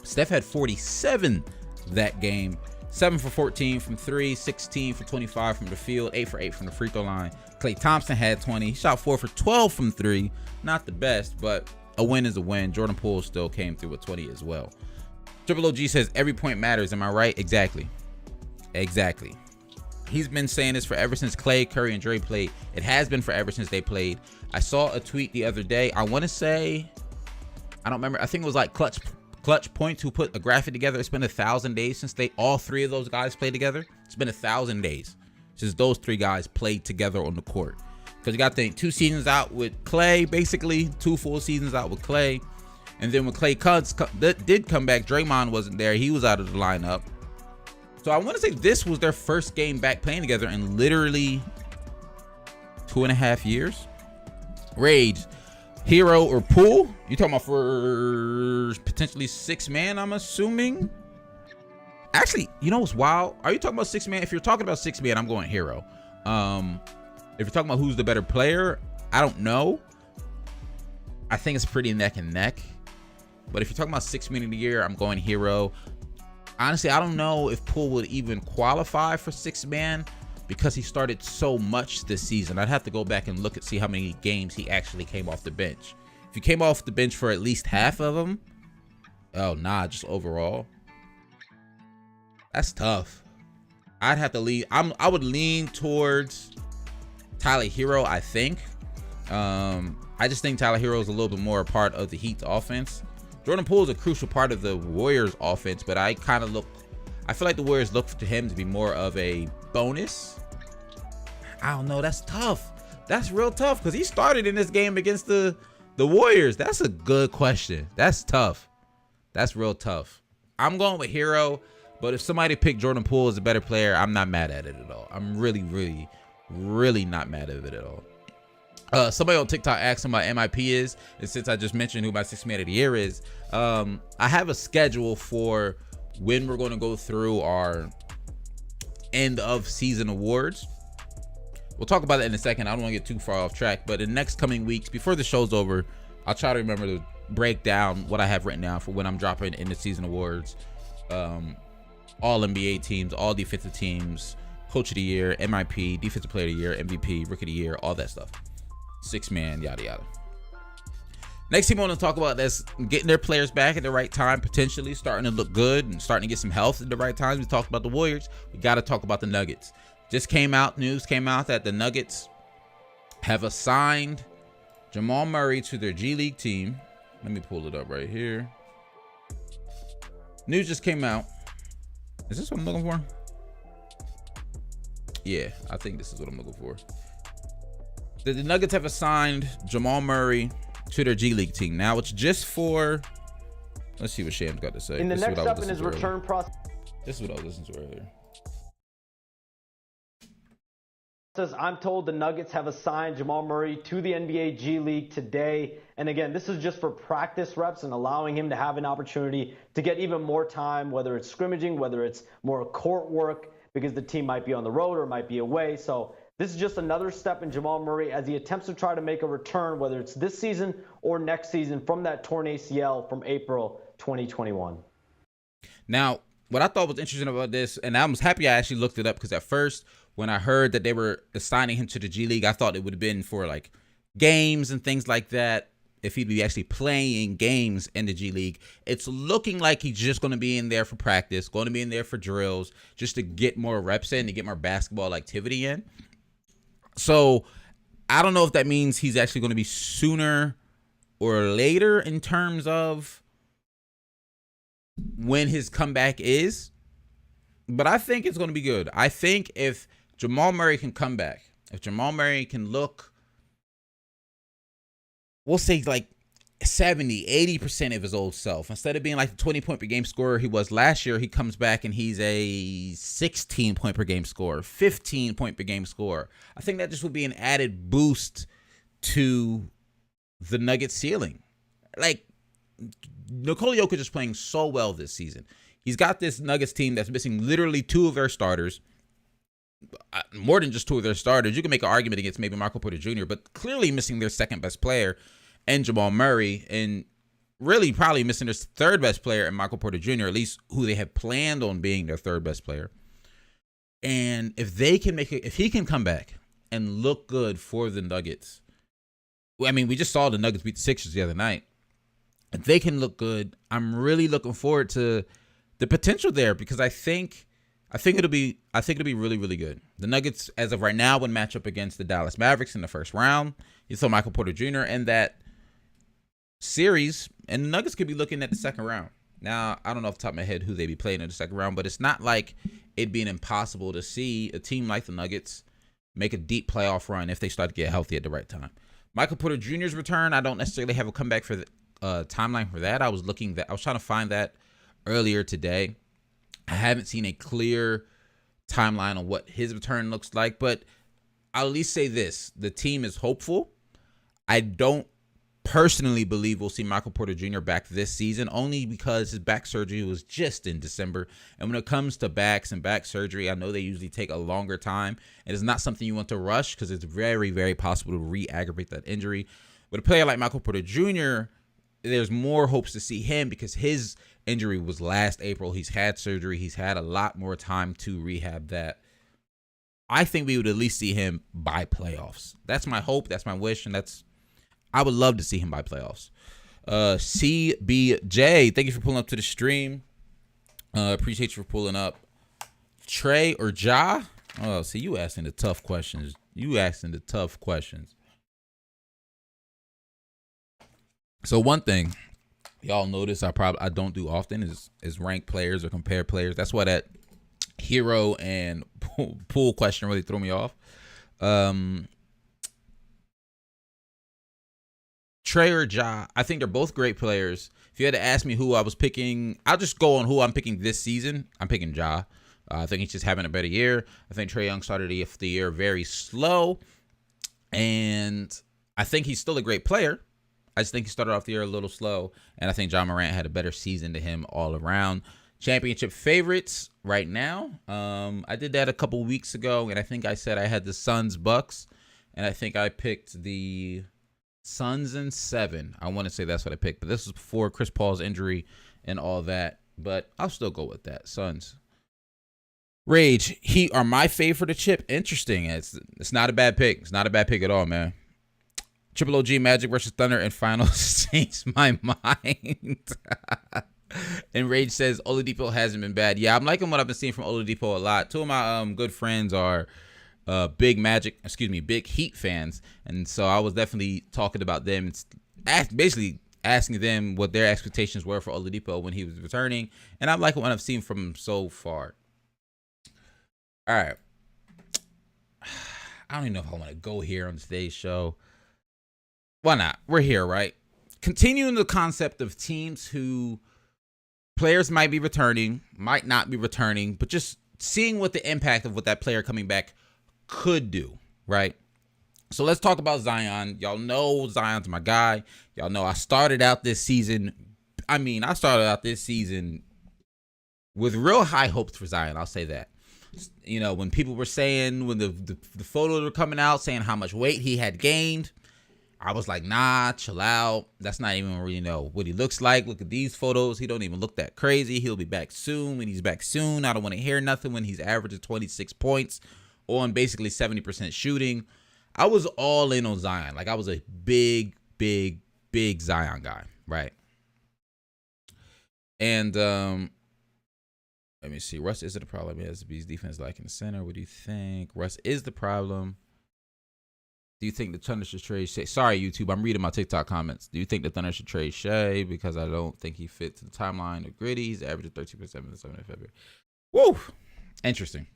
Steph had 47 that game. 7 for 14 from 3, 16 for 25 from the field, 8 for 8 from the free throw line. Klay Thompson had 20. He shot 4 for 12 from 3. Not the best, but a win is a win. Jordan Poole still came through with 20 as well. Triple OG says every point matters. Am I right? Exactly. He's been saying this forever since Clay, Curry, and Dre played. It has been forever since they played. I saw a tweet the other day. I want to say, I don't remember. I think it was like Clutch Points who put a graphic together. It's been 1,000 days since all three of those guys played together. It's been 1,000 days since those three guys played together on the court. Because you got to think 2 seasons out with Clay, basically 2 full seasons out with Clay, and then when Clay did come back, Draymond wasn't there. He was out of the lineup. So I want to say this was their first game back playing together in literally 2.5 years. Rage. Hero or Poole? You talking about for potentially 6-man, I'm assuming? Actually, you know what's wild? Are you talking about 6-man? If you're talking about 6-man, I'm going Hero. If you're talking about who's the better player, I don't know. I think it's pretty neck and neck. But if you're talking about 6-man of the year, I'm going Hero. Honestly, I don't know if Poole would even qualify for 6-man because he started so much this season. I'd have to go back and look and see how many games he actually came off the bench. If he came off the bench for at least half of them, just overall. That's tough. I'd have to lean. I would lean towards Tyler Hero, I think. I just think Tyler Hero is a little bit more a part of the Heat's offense. Jordan Poole is a crucial part of the Warriors offense, but I feel like the Warriors look to him to be more of a bonus. I don't know. That's tough. That's real tough because he started in this game against the Warriors. That's a good question. That's tough. That's real tough. I'm going with Hero, but if somebody picked Jordan Poole as a better player, I'm not mad at it at all. I'm really, really, really not mad at it at all. Somebody on TikTok asked him what MIP is, and since I just mentioned who my 6-man of the year is, I have a schedule for when we're going to go through our end of season awards. We'll talk about that in a second. I don't want to get too far off track, but in the next coming weeks, before the show's over, I'll try to remember to break down what I have written down for when I'm dropping in the season awards. All NBA teams, all defensive teams, coach of the year, MIP, defensive player of the year, MVP, rookie of the year, all that stuff. 6-man, yada yada. Next team I want to talk about that's getting their players back at the right time, potentially starting to look good and starting to get some health at the right times. We talked about the Warriors. We got to talk about the Nuggets. News came out that the Nuggets have assigned Jamal Murray to their G League team. Let me pull it up right here. News just came out. Is this what I'm looking for? Yeah, I think this is what I'm looking for. The Nuggets have assigned Jamal Murray to their G League team. Now it's just for, let's see what Sham's got to say. In the next step in his return process. This is what I was listening to earlier. I'm told the Nuggets have assigned Jamal Murray to the NBA G League today. And again, this is just for practice reps and allowing him to have an opportunity to get even more time, whether it's scrimmaging, whether it's more court work, because the team might be on the road or might be away. So this is just another step in Jamal Murray as he attempts to try to make a return, whether it's this season or next season, from that torn ACL from April 2021. Now, what I thought was interesting about this, and I was happy I actually looked it up, because at first, when I heard that they were assigning him to the G League, I thought it would have been for like games and things like that. If he'd be actually playing games in the G League, it's looking like he's just going to be in there for practice, going to be in there for drills, just to get more reps in, to get more basketball activity in. So I don't know if that means he's actually going to be sooner or later in terms of when his comeback is, but I think it's going to be good. I think if Jamal Murray can come back, if Jamal Murray can look, we'll say like 70, 80% of his old self. Instead of being like the 20-point per game scorer he was last year, he comes back and he's a 16-point per game scorer, 15-point per game scorer. I think that just would be an added boost to the Nuggets ceiling. Like, Nikola Jokic is playing so well this season. He's got this Nuggets team that's missing literally 2 of their starters. More than just 2 of their starters. You can make an argument against maybe Michael Porter Jr., but clearly missing their second best player and Jamal Murray, and really probably missing their third best player and Michael Porter Jr., at least who they have planned on being their third best player. And if they can make it, if he can come back and look good for the Nuggets, I mean, we just saw the Nuggets beat the Sixers the other night. If they can look good, I'm really looking forward to the potential there, because I think it'll be really, really good. The Nuggets, as of right now, would match up against the Dallas Mavericks in the first round. You saw Michael Porter Jr. in that series, and the Nuggets could be looking at the second round. Now, I don't know off the top of my head who they be playing in the second round, but it's not like it'd be impossible to see a team like the Nuggets make a deep playoff run if they start to get healthy at the right time. Michael Porter Jr.'s return, I don't necessarily have a comeback for the timeline for that. I was trying to find that earlier today. I haven't seen a clear timeline on what his return looks like, but I'll at least say this: the team is hopeful. I don't personally believe we'll see Michael Porter Jr. back this season, only because his back surgery was just in December. And when it comes to backs and back surgery, I know they usually take a longer time, and it's not something you want to rush because it's very, very possible to re-aggravate that injury. With a player like Michael Porter Jr., there's more hopes to see him because his injury was last April. He's had surgery. He's had a lot more time to rehab that. I think we would at least see him by playoffs. That's my hope. That's my wish. And I would love to see him by playoffs. CBJ, thank you for pulling up to the stream. Appreciate you for pulling up. Trey or Ja? Oh, see, you asking the tough questions. So one thing y'all notice I don't do often is rank players or compare players. That's why that hero and pool question really threw me off. Trey or Ja, I think they're both great players. If you had to ask me who I was picking, I'll just go on who I'm picking this season. I'm picking Ja. I think he's just having a better year. I think Trae Young started the year very slow, and I think he's still a great player. I just think he started off the year a little slow, and I think Ja Morant had a better season to him all around. Championship favorites right now. I did that a couple weeks ago, and I think I said I had the Suns Bucks, and I think I picked the Suns in 7. I want to say that's what I picked, but this was before Chris Paul's injury and all that. But I'll still go with that. Suns. Rage, Heat are my favorite to chip. Interesting. It's not a bad pick. It's not a bad pick at all, man. Triple OG Magic versus Thunder in finals changed my mind. And Rage says Oladipo hasn't been bad. Yeah, I'm liking what I've been seeing from Oladipo a lot. 2 of my good friends are big Heat fans, and so I was definitely talking about them, basically asking them what their expectations were for Oladipo when he was returning, and I'm liking what I've seen from him so far. All right, I don't even know if I want to go here on today's show. Why not? We're here, right? Continuing the concept of teams who players might be returning, might not be returning, but just seeing what the impact of what that player coming back could do, right? So let's talk about Zion. Y'all know Zion's my guy. Y'all know I started out this season with real high hopes for Zion. I'll say that. You know, when people were saying, when the photos were coming out saying how much weight he had gained, I was like, nah, chill out. That's not even really what he looks like. Look at these photos. He don't even look that crazy. He'll be back soon. When he's back soon, I don't want to hear nothing when he's averaging 26 points on basically 70% shooting. I was all in on Zion. Like, I was a big Zion guy, right? And let me see. Russ is it a problem? He has to be his defense like in the center. What do you think? Russ is the problem. Do you think the Thunder should trade Shea? Sorry, YouTube. I'm reading my TikTok comments. Do you think the Thunder should trade Shea? Because I don't think he fits the timeline of Gritty. He's averaging 13.7 in February. Woo! Interesting.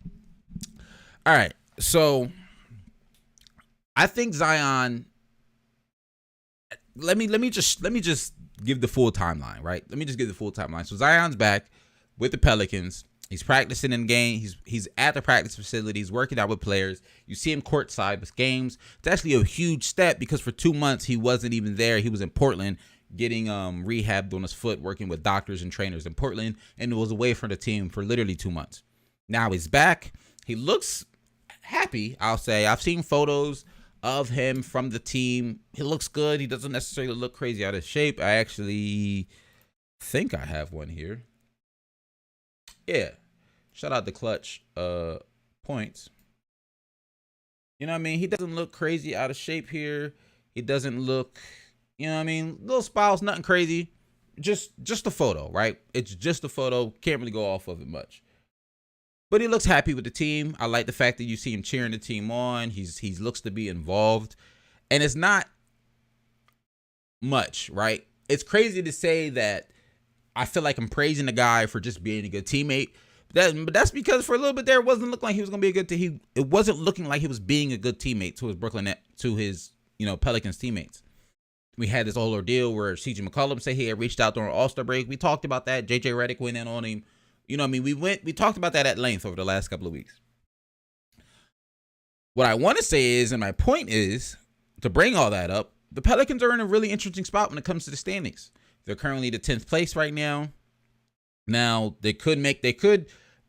All right. So I think Zion. Let me just give the full timeline, right? Let me just give the full timeline. So Zion's back with the Pelicans. He's practicing in game. He's at the practice facility. He's working out with players. You see him courtside with games. It's actually a huge step because for 2 months he wasn't even there. He was in Portland getting rehabbed on his foot, working with doctors and trainers in Portland, and was away from the team for literally 2 months. Now he's back. He looks happy, I'll say. I've seen photos of him from the team. He looks good. He doesn't necessarily look crazy out of shape. I actually think I have one here. Yeah. Shout out to Clutch points. You know what I mean? He doesn't look crazy out of shape here. He doesn't look, you know what I mean? Little spouse, nothing crazy. Just a photo, right? It's just a photo. Can't really go off of it much. But he looks happy with the team. I like the fact that you see him cheering the team on. He looks to be involved. And it's not much, right? It's crazy to say that I feel like I'm praising the guy for just being a good teammate. But that's because for a little bit there, it wasn't looking like he was going to be a good it wasn't looking like he was being a good teammate to his Pelicans teammates. We had this whole ordeal where CJ McCollum said he had reached out during All-Star break. We talked about that. JJ Redick went in on him. You know what I mean? We talked about that at length over the last couple of weeks. What I want to say is, and my point is, to bring all that up, the Pelicans are in a really interesting spot when it comes to the standings. They're currently the 10th place right now. Now, they could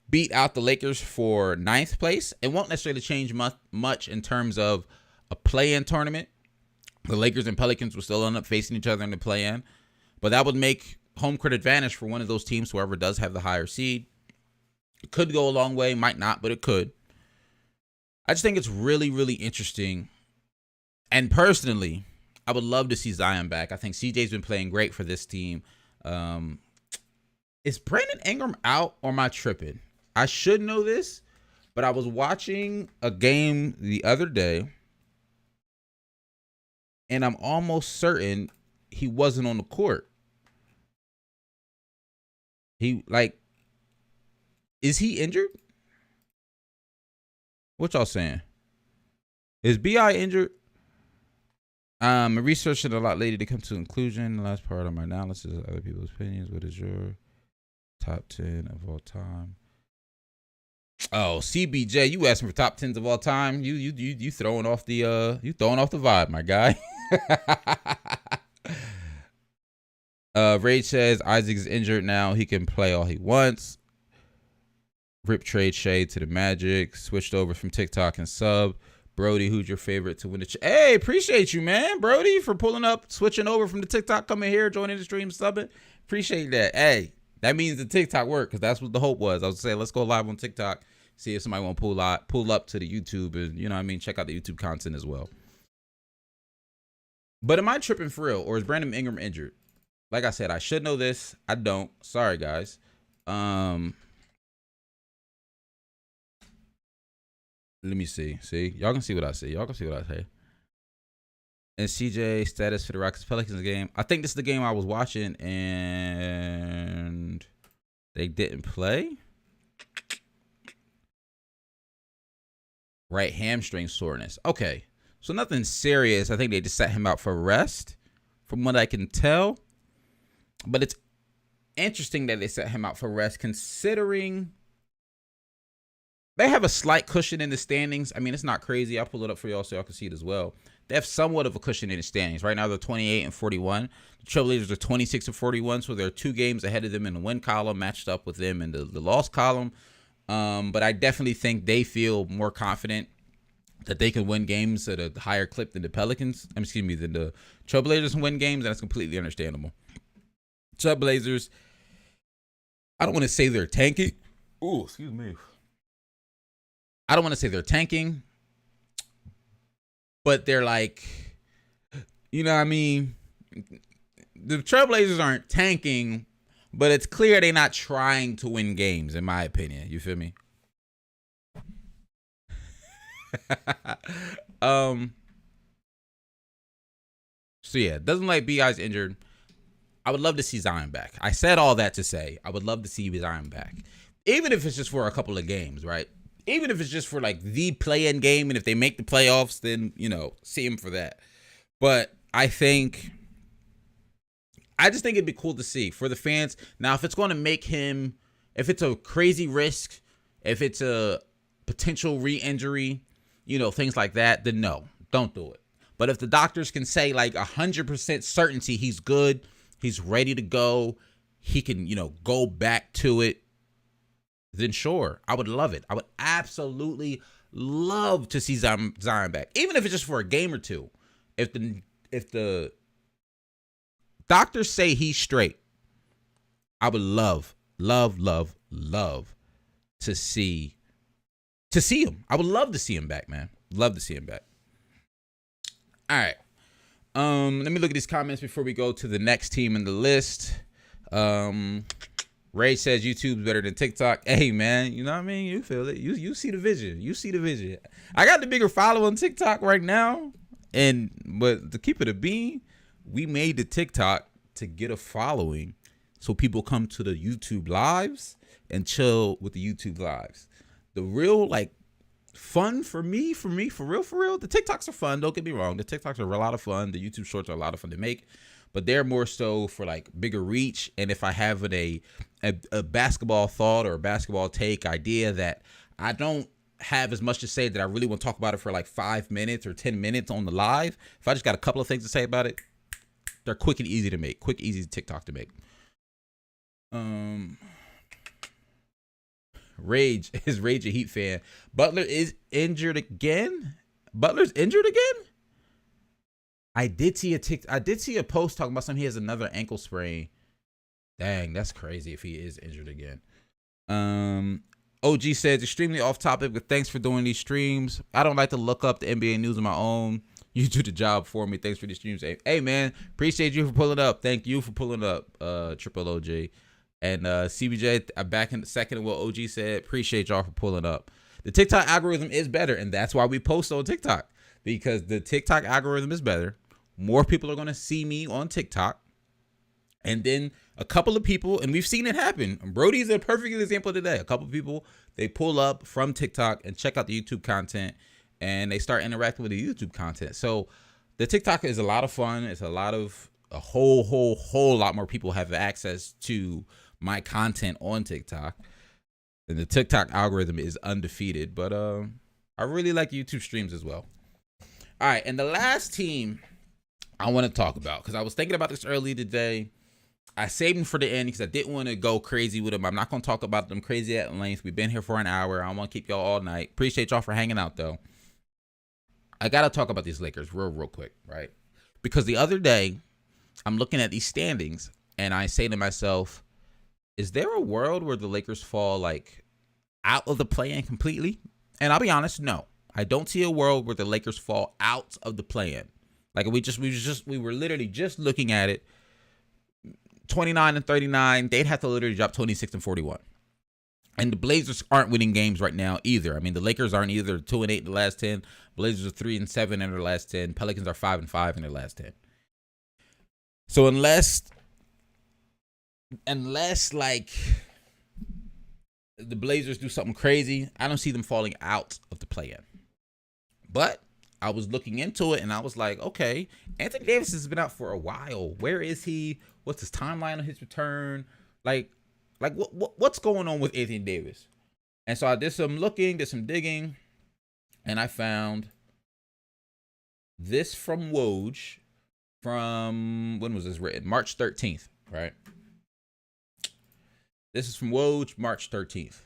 beat out the Lakers for 9th place. It won't necessarily change much in terms of a play-in tournament. The Lakers and Pelicans will still end up facing each other in the play-in. But that would make home court advantage for one of those teams, whoever does have the higher seed. It could go a long way, might not, but it could. I just think it's really, really interesting. And personally, I would love to see Zion back. I think CJ's been playing great for this team. Is Brandon Ingram out or am I tripping? I should know this, but I was watching a game the other day, and I'm almost certain he wasn't on the court. Is he injured? What y'all saying? Is B.I. injured? I researched it a lot later to come to conclusion. The last part of my analysis of other people's opinions. What is your top 10 of all time? Oh, CBJ, you asking for top 10s of all time? You throwing off the vibe, my guy. Rage says Isaac is injured now. He can play all he wants. Rip trade shade to the Magic. Switched over from TikTok and sub. Brody, who's your favorite to win the Hey, appreciate you, man. Brody, for pulling up, switching over from the TikTok, coming here, joining the stream, subbing. Appreciate that. Hey, that means the TikTok worked because that's what the hope was. I was saying, let's go live on TikTok, see if somebody want to pull up to the YouTube and, you know what I mean, check out the YouTube content as well. But am I tripping for real, or is Brandon Ingram injured? Like I said, I should know this. I don't. Sorry, guys. Let me see. See, y'all can see what I see. Y'all can see what I say. And CJ status for the Rockets Pelicans game. I think this is the game I was watching and they didn't play. Right hamstring soreness. Okay. So nothing serious. I think they just set him out for rest from what I can tell. But it's interesting that they set him out for rest considering they have a slight cushion in the standings. I mean, it's not crazy. I'll pull it up for y'all so y'all can see it as well. They have somewhat of a cushion in the standings. Right now, they're 28 and 41. The Trailblazers are 26 and 41, so they're 2 games ahead of them in the win column, matched up with them in the loss column. But I definitely think they feel more confident that they can win games at a higher clip than the Pelicans. Than the Trailblazers can win games, and that's completely understandable. Trailblazers, I don't want to say they're tanking. Ooh, excuse me. I don't want to say they're tanking, but they're like, you know what I mean? The Trailblazers aren't tanking, but it's clear they're not trying to win games, in my opinion. You feel me? So yeah, doesn't like B.I.'s injured. I would love to see Zion back. I said all that to say I would love to see Zion back. Even if it's just for a couple of games, right? Even if it's just for like the play-in game, and if they make the playoffs, then, see him for that. But I just think it'd be cool to see for the fans. Now, if it's going to make him, if it's a crazy risk, if it's a potential re-injury, things like that, then no, don't do it. But if the doctors can say like 100% certainty he's good, he's ready to go, he can, go back to it, then sure, I would love it. I would absolutely love to see Zion back, even if it's just for a game or two. If the doctors say he's straight, I would love to see him. I would love to see him back, man. Love to see him back. All right. Let me look at these comments before we go to the next team in the list. Ray says YouTube's better than TikTok. Hey, man, you know what I mean? You feel it. You see the vision. You see the vision. I got the bigger follow on TikTok right now. But to keep it a bean, we made the TikTok to get a following so people come to the YouTube lives and chill with the YouTube lives. The real, fun for me, for real, the TikToks are fun. Don't get me wrong. The TikToks are a lot of fun. The YouTube shorts are a lot of fun to make. But they're more so for bigger reach. And if I have a basketball thought or a basketball take idea that I don't have as much to say that I really want to talk about it for 5 minutes or 10 minutes on the live, if I just got a couple of things to say about it, they're quick and easy to make. Quick, easy TikTok to make. Rage a Heat fan. Butler is injured again. Butler's injured again? I did see a post talking about something. He has another ankle sprain. Dang, that's crazy if he is injured again. OG says, extremely off topic, but thanks for doing these streams. I don't like to look up the NBA news on my own. You do the job for me. Thanks for these streams. Hey man, appreciate you for pulling up. Thank you for pulling up, Triple OG. And CBJ, back in the second of what OG said, appreciate y'all for pulling up. The TikTok algorithm is better, and that's why we post on TikTok, because the TikTok algorithm is better. More people are going to see me on TikTok. And then a couple of people, and we've seen it happen. Brody's a perfect example today. A couple of people, they pull up from TikTok and check out the YouTube content, and they start interacting with the YouTube content. So the TikTok is a lot of fun. It's a whole lot more people have access to my content on TikTok. And the TikTok algorithm is undefeated. But I really like YouTube streams as well. All right, and the last team I want to talk about, because I was thinking about this earlier today. I saved them for the end because I didn't want to go crazy with them. I'm not going to talk about them crazy at length. We've been here for an hour. I don't want to keep y'all all night. Appreciate y'all for hanging out, though. I got to talk about these Lakers real quick, right? Because the other day, I'm looking at these standings, and I say to myself, is there a world where the Lakers fall, out of the play-in completely? And I'll be honest, no. I don't see a world where the Lakers fall out of the play-in. We were literally just looking at it. 29 and 39, they'd have to literally drop 26 and 41. And the Blazers aren't winning games right now either. I mean, the Lakers aren't either 2-8 in the last 10. Blazers are 3-7 in their last 10. Pelicans are 5-5 in their last 10. So unless the Blazers do something crazy, I don't see them falling out of the play-in. But I was looking into it, and I was like, okay, Anthony Davis has been out for a while. Where is he? What's his timeline on his return? What's going on with Anthony Davis? And so I did some looking, did some digging, and I found this from Woj from, when was this written? March 13th, right? This is from Woj, March 13th.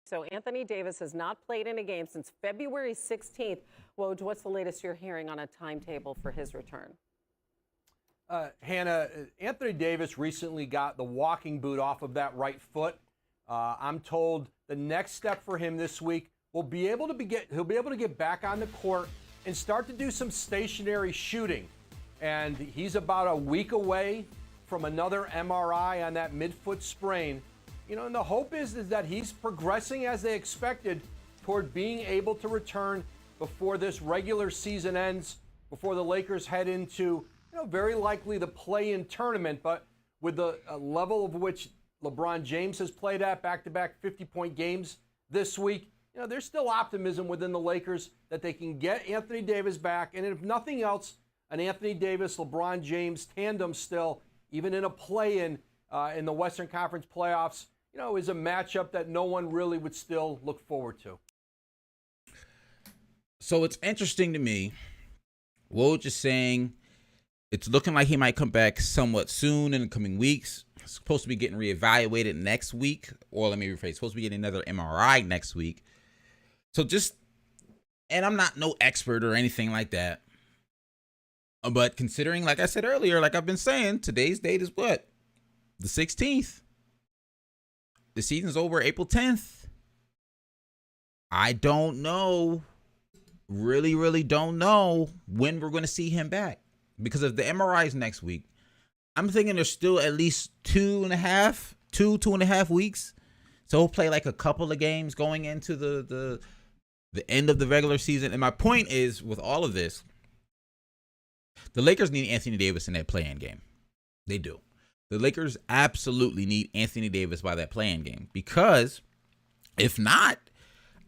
So Anthony Davis has not played in a game since February 16th. Woj, what's the latest you're hearing on a timetable for his return? Hannah, Anthony Davis recently got the walking boot off of that right foot. I'm told the next step for him this week he'll be able to get back on the court and start to do some stationary shooting. And he's about a week away from another MRI on that midfoot sprain. And the hope is that he's progressing as they expected toward being able to return before this regular season ends, before the Lakers head into very likely the play-in tournament, but with the level of which LeBron James has played at back-to-back 50-point games this week, there's still optimism within the Lakers that they can get Anthony Davis back. And if nothing else, an Anthony Davis-LeBron James tandem still, even in a play-in in the Western Conference playoffs, is a matchup that no one really would still look forward to. So it's interesting to me. Woj is saying it's looking like he might come back somewhat soon in the coming weeks. It's supposed to be getting reevaluated next week. Or let me rephrase, supposed to be getting another MRI next week. So and I'm not no expert or anything like that. But considering, like I said earlier, like I've been saying, today's date is what? The 16th. The season's over April 10th. I don't know. Really, really don't know when we're going to see him back. Because of the MRIs next week, I'm thinking there's still at least 2.5 weeks. So he'll play like a couple of games going into the end of the regular season. And my point is, with all of this, the Lakers need Anthony Davis in that play-in game. They do. The Lakers absolutely need Anthony Davis by that play-in game. Because if not,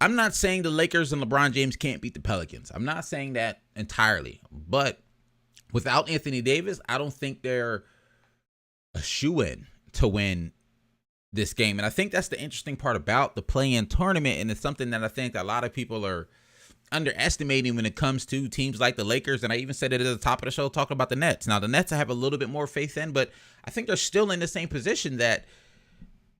I'm not saying the Lakers and LeBron James can't beat the Pelicans. I'm not saying that entirely. But without Anthony Davis, I don't think they're a shoo-in to win this game. And I think that's the interesting part about the play-in tournament, and it's something that I think a lot of people are underestimating when it comes to teams like the Lakers. And I even said it at the top of the show talking about the Nets. Now, the Nets I have a little bit more faith in, but I think they're still in the same position that,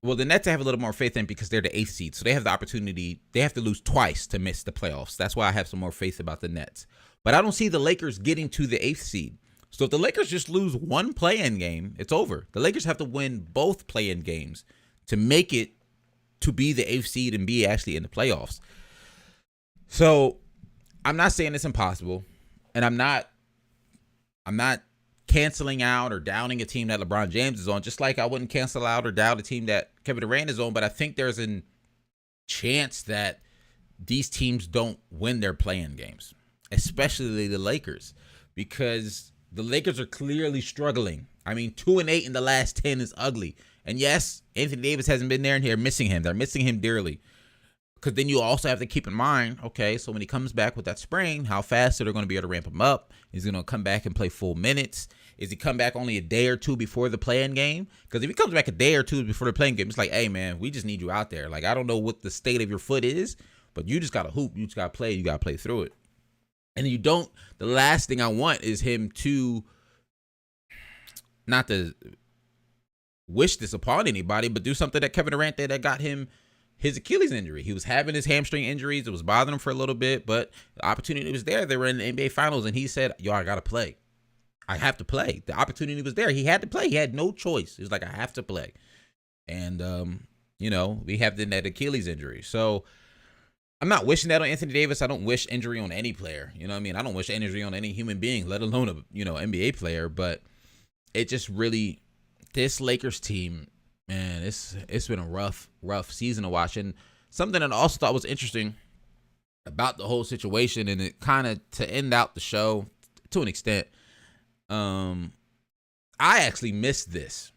well, the Nets I have a little more faith in because they're the 8th seed. So they have the opportunity. They have to lose twice to miss the playoffs. That's why I have some more faith about the Nets. But I don't see the Lakers getting to the 8th seed. So if the Lakers just lose one play-in game, it's over. The Lakers have to win both play-in games to make it to be the 8th seed and be actually in the playoffs. So I'm not saying it's impossible, and I'm not canceling out or downing a team that LeBron James is on, just like I wouldn't cancel out or down a team that Kevin Durant is on. But I think there's a chance that these teams don't win their play-in games, especially the Lakers, because the Lakers are clearly struggling. I mean, 2-8 in the last 10 is ugly. And yes, Anthony Davis hasn't been there, and they're missing him. They're missing him dearly. Because then you also have to keep in mind, okay, so when he comes back with that sprain, how fast are they going to be able to ramp him up? Is he going to come back and play full minutes? Is he come back only a day or two before the play-in game? Because if he comes back a day or two before the play-in game, it's like, hey, man, we just need you out there. Like, I don't know what the state of your foot is, but you just got to hoop. You just got to play. You got to play through it. And you don't, the last thing I want is him to, not to wish this upon anybody, but do something that Kevin Durant did that got him his Achilles injury. He was having his hamstring injuries. It was bothering him for a little bit, but the opportunity was there. They were in the NBA Finals, and he said, yo, I got to play. I have to play. The opportunity was there. He had to play. He had no choice. He was like, I have to play. And, we have that Achilles injury. So I'm not wishing that on Anthony Davis. I don't wish injury on any player. You know what I mean? I don't wish injury on any human being, let alone a, NBA player. But it just really, this Lakers team, man, it's been a rough season to watch. And something that I also thought was interesting about the whole situation, and it kind of to end out the show to an extent, I actually missed this.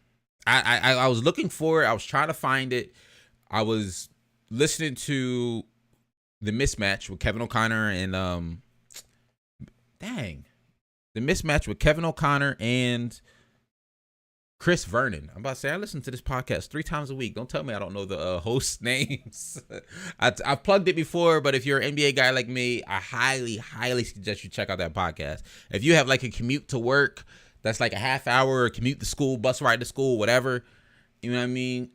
I was looking for it. I was trying to find it. I was listening to the mismatch with Kevin O'Connor and the mismatch with Kevin O'Connor and Chris Vernon. I'm about to say, I listen to this podcast 3 times a week. Don't tell me I don't know the host names. I've plugged it before, but if you're an NBA guy like me, I highly, highly suggest you check out that podcast. If you have like a commute to work, that's like a half hour, or commute to school, bus ride to school, whatever, you know what I mean?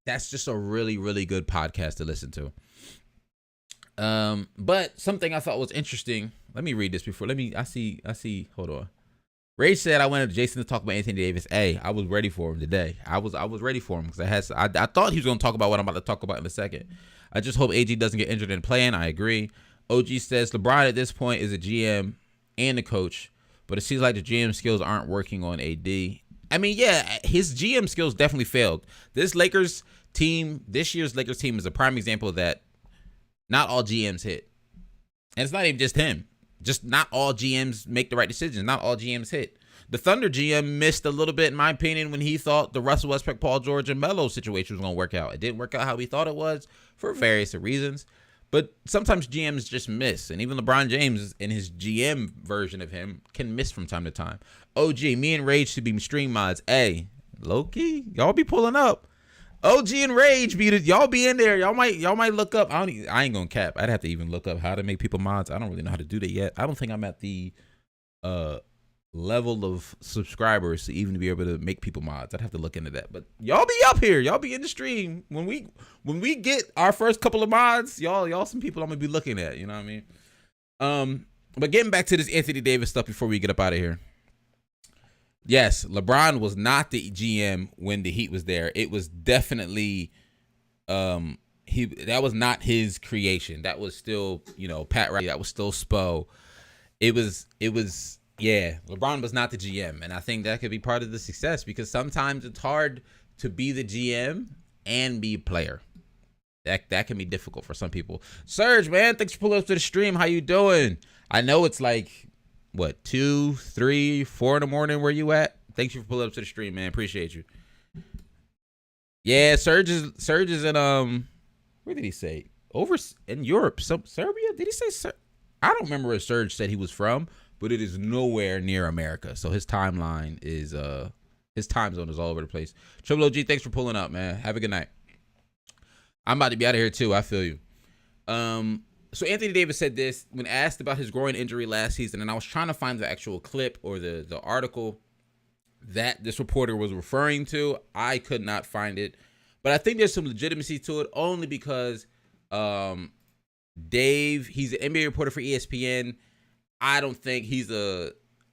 That's just a really, really good podcast to listen to. But something I thought was interesting. Let me read this before. I see. Hold on. Ray said, I wanted Jason to talk about Anthony Davis. Hey, I was ready for him today. I was ready for him because I thought he was going to talk about what I'm about to talk about in a second. I just hope AG doesn't get injured in playing. I agree. OG says LeBron at this point is a GM and a coach, but it seems like the GM skills aren't working on AD. I mean, yeah, his GM skills definitely failed. This year's Lakers team is a prime example that not all GMs hit. And it's not even just him. Just not all GMs make the right decisions. Not all GMs hit. The Thunder GM missed a little bit, in my opinion, when he thought the Russell Westbrook, Paul George, and Melo situation was going to work out. It didn't work out how he thought it was for various reasons. But sometimes GMs just miss. And even LeBron James, in his GM version of him, can miss from time to time. OG, me and Rage should be stream mods. Hey, low-key, y'all be pulling up. OG and Rage, y'all be in there. Y'all might look up. I ain't gonna cap. I'd have to even look up how to make people mods. I don't really know how to do that yet. I don't think I'm at the level of subscribers to even be able to make people mods. I'd have to look into that. But y'all be up here. Y'all be in the stream. When we get our first couple of mods, y'all some people I'm gonna be looking at. You know what I mean? But getting back to this Anthony Davis stuff before we get up out of here. Yes, LeBron was not the GM when the Heat was there. It was definitely that was not his creation. That was still, Pat Riley. That was still Spo. It was LeBron was not the GM, and I think that could be part of the success because sometimes it's hard to be the GM and be a player. That can be difficult for some people. Serge, man, thanks for pulling up to the stream. How you doing? I know it's like 2, 3, 4 in the morning where you at? Thanks for pulling up to the stream, man. Appreciate you. Yeah, Serge is in where did he say? Over in Europe, Serbia? Did he say I don't remember where Serge said he was from, but it is nowhere near America. So his timeline is his time zone is all over the place. Triple OG, thanks for pulling up, man. Have a good night. I'm about to be out of here too. I feel you. So Anthony Davis said this when asked about his groin injury last season, and I was trying to find the actual clip or the article that this reporter was referring to. I could not find it, but I think there's some legitimacy to it only because Dave, he's an NBA reporter for ESPN. I don't think he's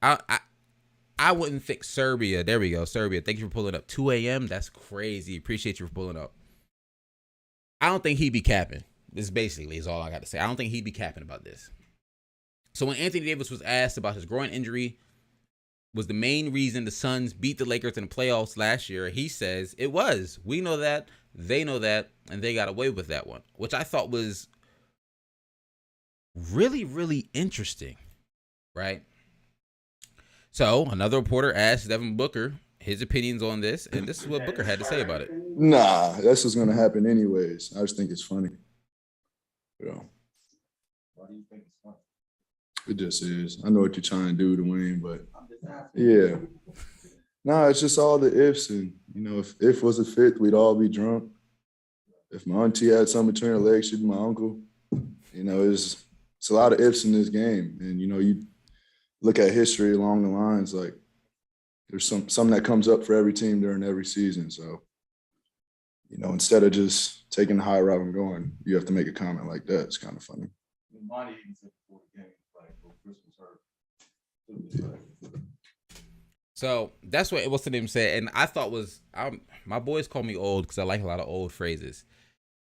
I wouldn't think Serbia. There we go, Serbia. Thank you for pulling up. 2 a.m. That's crazy. Appreciate you for pulling up. I don't think he'd be capping. This basically is all I got to say. I don't think he'd be capping about this. So when Anthony Davis was asked about his groin injury was the main reason the Suns beat the Lakers in the playoffs last year, he says it was. We know that, they know that, and they got away with that one, which I thought was really, really interesting, right? So another reporter asked Devin Booker his opinions on this, and this is what Booker had to say about it. Nah, that's what's going to happen anyways. I just think it's funny. Why do you think it's funny? It just is. I know what you're trying to do to win, but yeah. Nah, it's just all the ifs. And, if was a fifth, we'd all be drunk. If my auntie had something between her legs, she'd be my uncle. It's a lot of ifs in this game. And, you look at history along the lines, like there's something that comes up for every team during every season. So, instead of just taking the high route and going, you have to make a comment like that. It's kind of funny. Monty even said before the game, like, Chris was hurt. So that's what what's the name said, and I thought my boys call me old because I like a lot of old phrases.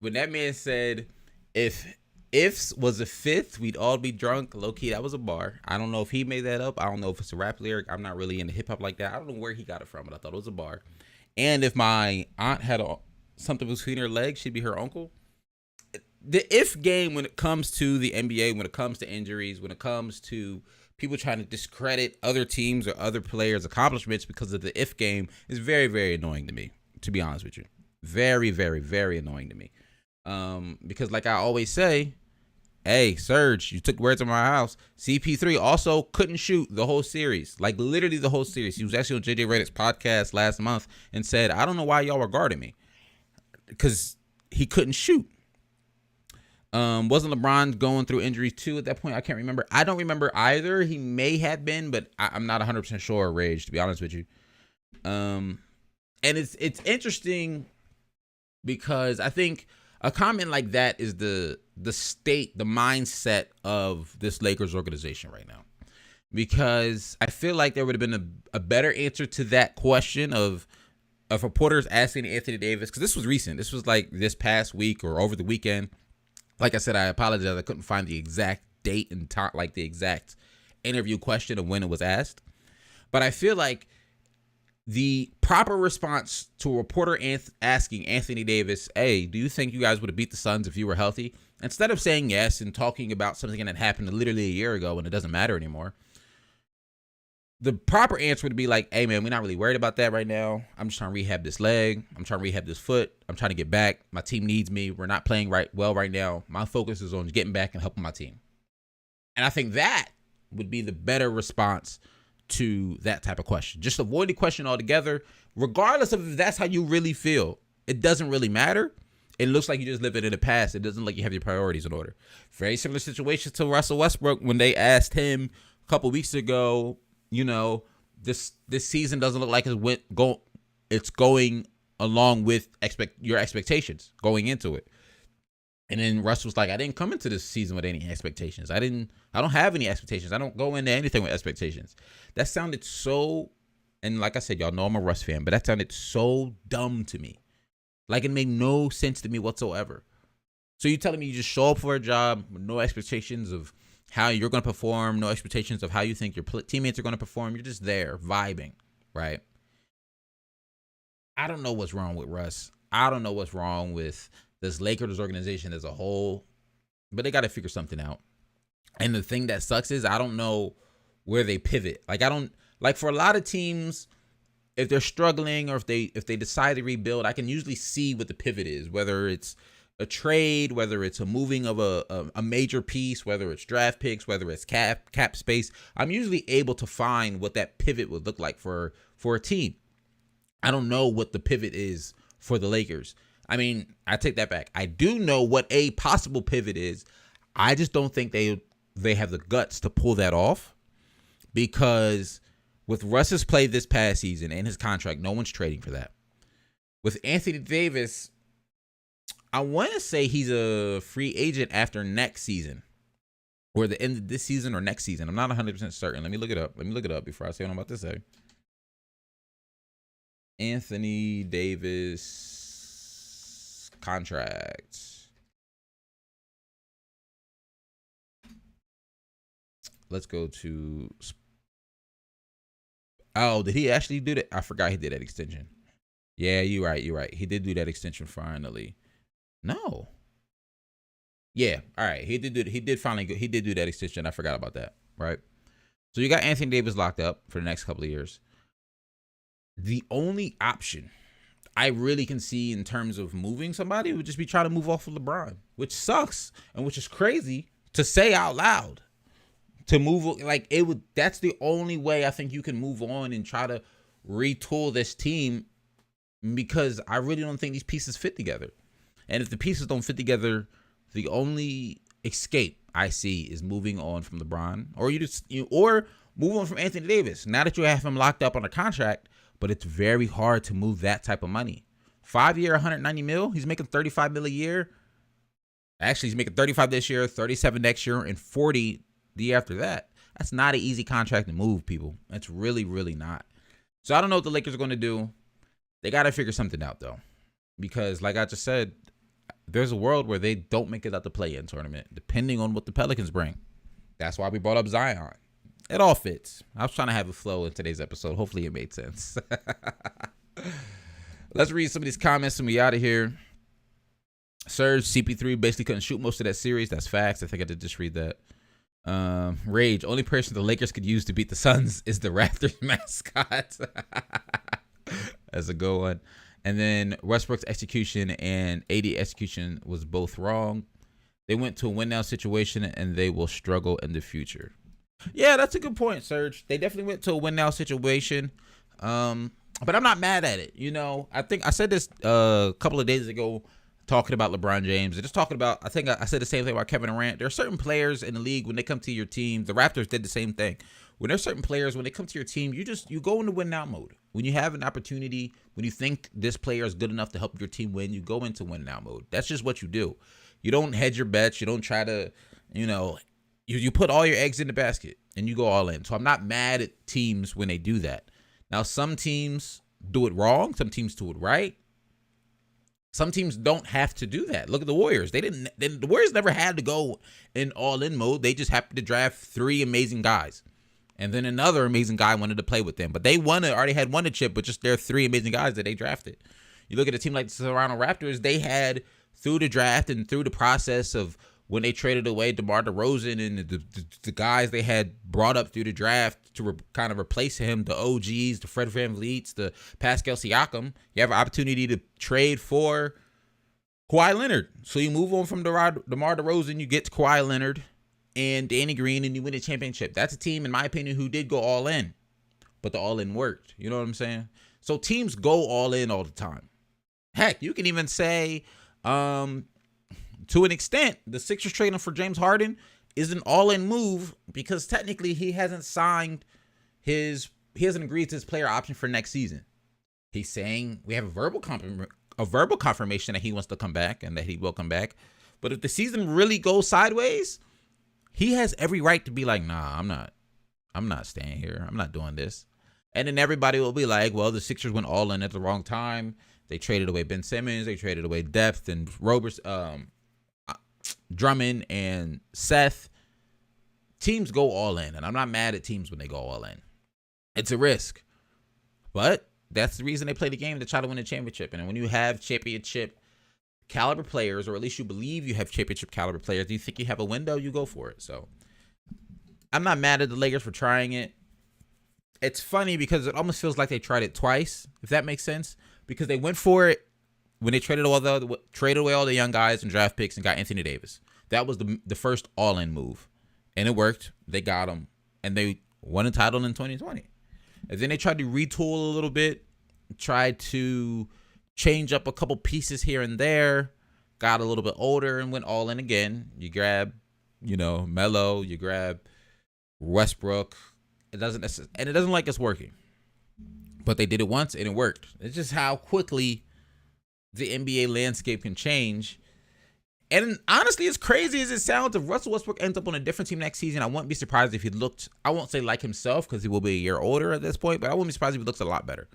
When that man said, "If ifs was a fifth, we'd all be drunk," low key, that was a bar. I don't know if he made that up. I don't know if it's a rap lyric. I'm not really into hip hop like that. I don't know where he got it from, but I thought it was a bar. And if my aunt had something between her legs, she'd be her uncle. The if game when it comes to the NBA, when it comes to injuries, when it comes to people trying to discredit other teams or other players' accomplishments because of the if game is very, very annoying to me, to be honest with you. Very, very, very annoying to me. Because like I always say, hey, Serge, you took words from my house. CP3 also couldn't shoot the whole series, like literally the whole series. He was actually on JJ Redick's podcast last month and said, I don't know why y'all were guarding me, because he couldn't shoot. Wasn't LeBron going through injuries too at that point? I can't remember. I don't remember either. He may have been, but I'm not 100% sure. Rage, to be honest with you. And it's interesting because I think a comment like that is the state, the mindset of this Lakers organization right now. Because I feel like there would have been a better answer to that question of reporters asking Anthony Davis, because this was recent. This was like this past week or over the weekend. Like I said, I apologize. I couldn't find the exact date and time, like the exact interview question of when it was asked. But I feel like the proper response to a reporter asking Anthony Davis, hey, do you think you guys would have beat the Suns if you were healthy? Instead of saying yes and talking about something that happened literally a year ago when it doesn't matter anymore, the proper answer would be like, hey, man, we're not really worried about that right now. I'm just trying to rehab this leg. I'm trying to rehab this foot. I'm trying to get back. My team needs me. We're not playing well right now. My focus is on getting back and helping my team. And I think that would be the better response to that type of question. Just avoid the question altogether, regardless of if that's how you really feel. It doesn't really matter. It looks like you just live it in the past. It doesn't look like you have your priorities in order. Very similar situation to Russell Westbrook when they asked him a couple weeks ago, this season doesn't look like it's going along with your expectations going into it. And then Russ was like, I didn't come into this season with any expectations. I don't have any expectations. I don't go into anything with expectations. That sounded so, and like I said, y'all know I'm a Russ fan, but that sounded so dumb to me. Like it made no sense to me whatsoever. So you're telling me you just show up for a job with no expectations of how you're going to perform, no expectations of how you think your teammates are going to perform. You're just there vibing, right? I don't know what's wrong with Russ. I don't know what's wrong with this Lakers organization as a whole, but they got to figure something out. And the thing that sucks is I don't know where they pivot. Like for a lot of teams, if they're struggling or if they decide to rebuild, I can usually see what the pivot is, whether it's a trade, whether it's a moving of a major piece, whether it's draft picks, whether it's cap space. I'm usually able to find what that pivot would look like for a team. I don't know what the pivot is for the Lakers. I mean, I take that back. I do know what a possible pivot is. I just don't think they have the guts to pull that off, because with Russ's play this past season and his contract, no one's trading for that. With Anthony Davis, I want to say he's a free agent after next season, or the end of this season or next season. I'm not 100% certain. Let me look it up. Before I say what I'm about to say. Anthony Davis contract. Let's go to. Oh, did he actually do that? I forgot he did that extension. Yeah, you're right. He did do that extension finally. No. Yeah, all right. He did do that extension. I forgot about that, right? So you got Anthony Davis locked up for the next couple of years. The only option I really can see in terms of moving somebody would just be trying to move off of LeBron, which sucks and which is crazy to say out loud. To move, like it would, that's the only way I think you can move on and try to retool this team, because I really don't think these pieces fit together. And if the pieces don't fit together, the only escape I see is moving on from LeBron, or move on from Anthony Davis. Now that you have him locked up on a contract, but it's very hard to move that type of money. 5-year, $190 million. He's making $35 million a year. Actually, he's making 35 this year, 37 next year, and 40 the year after that. That's not an easy contract to move, people. That's really, really not. So I don't know what the Lakers are going to do. They got to figure something out, though, because like I just said, there's a world where they don't make it out the play-in tournament, depending on what the Pelicans bring. That's why we brought up Zion. It all fits. I was trying to have a flow in today's episode. Hopefully it made sense. Let's read some of these comments and we out of here. Serge, CP3 basically couldn't shoot most of that series. That's facts. I think I did just read that. Rage, only person the Lakers could use to beat the Suns is the Raptors mascot. That's a good one. And then Westbrook's execution and AD execution was both wrong. They went to a win-now situation and they will struggle in the future. Yeah, that's a good point, Serge. They definitely went to a win-now situation. But I'm not mad at it. I think I said this a couple of days ago talking about LeBron James and just talking about, I think I said the same thing about Kevin Durant. There are certain players in the league when they come to your team. The Raptors did the same thing. When there's certain players, when they come to your team, you go into win now mode. When you have an opportunity, when you think this player is good enough to help your team win, you go into win now mode. That's just what you do. You don't hedge your bets. You don't try to, you put all your eggs in the basket and you go all in. So I'm not mad at teams when they do that. Now, some teams do it wrong. Some teams do it right. Some teams don't have to do that. Look at the Warriors. The Warriors never had to go in all-in mode. They just happened to draft 3 amazing guys. And then another amazing guy wanted to play with them. But they already had won a chip with just their 3 amazing guys that they drafted. You look at a team like the Toronto Raptors, they had, through the draft and through the process of when they traded away DeMar DeRozan and the guys they had brought up through the draft to kind of replace him, the OGs, the Fred VanVleets, the Pascal Siakam, you have an opportunity to trade for Kawhi Leonard. So you move on from DeMar DeRozan, you get to Kawhi Leonard and Danny Green, and you win a championship. That's a team, in my opinion, who did go all in, but the all in worked. You know what I'm saying? So teams go all in all the time. Heck, you can even say, to an extent, the Sixers trading for James Harden is an all-in move because technically he hasn't agreed to his player option for next season. He's saying we have a verbal confirmation that he wants to come back and that he will come back. But if the season really goes sideways, he has every right to be like, nah, I'm not staying here. I'm not doing this. And then everybody will be like, well, the Sixers went all in at the wrong time. They traded away Ben Simmons. They traded away depth and Drummond and Seth. Teams go all in, and I'm not mad at teams when they go all in. It's a risk, but that's the reason they play the game, to try to win a championship. And when you have championship caliber players, or at least you believe you have championship caliber players, you think you have a window, you go for it. So I'm not mad at the Lakers for trying it. It's funny because it almost feels like they tried it twice, if that makes sense, because they went for it when they traded away all the young guys and draft picks and got Anthony Davis. That was the first all-in move, and it worked. They got him, and they won a title in 2020. And then they tried to retool a little bit, tried to change up a couple pieces here and there, got a little bit older, and went all in again. You grab, Melo, you grab Westbrook. It doesn't like it's working, but they did it once and it worked. It's just how quickly the NBA landscape can change. And honestly, as crazy as it sounds, if Russell Westbrook ends up on a different team next season, I wouldn't be surprised if he looked, I won't say like himself because he will be a year older at this point, but I wouldn't be surprised if he looks a lot better.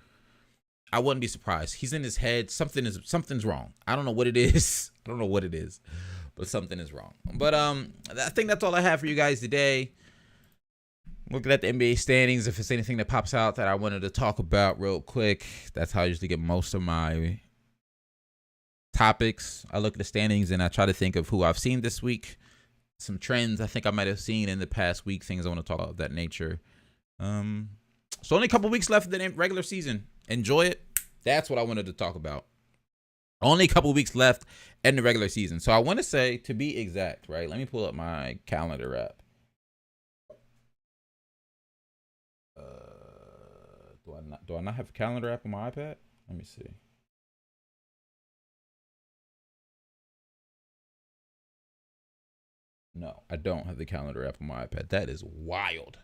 I wouldn't be surprised. He's in his head. Something's wrong. I don't know what it is. But something is wrong. But I think that's all I have for you guys today. Looking at the NBA standings, if it's anything that pops out that I wanted to talk about real quick, that's how I usually get most of my topics. I look at the standings and I try to think of who I've seen this week, some trends I think I might have seen in the past week, things I want to talk about of that nature. So only a couple weeks left in the regular season. Enjoy it. That's what I wanted to talk about. Only a couple weeks left in the regular season. So I want to say, to be exact, right? Let me pull up my calendar app. Do I not have a calendar app on my iPad? Let me see. No, I don't have the calendar app on my iPad. That is wild.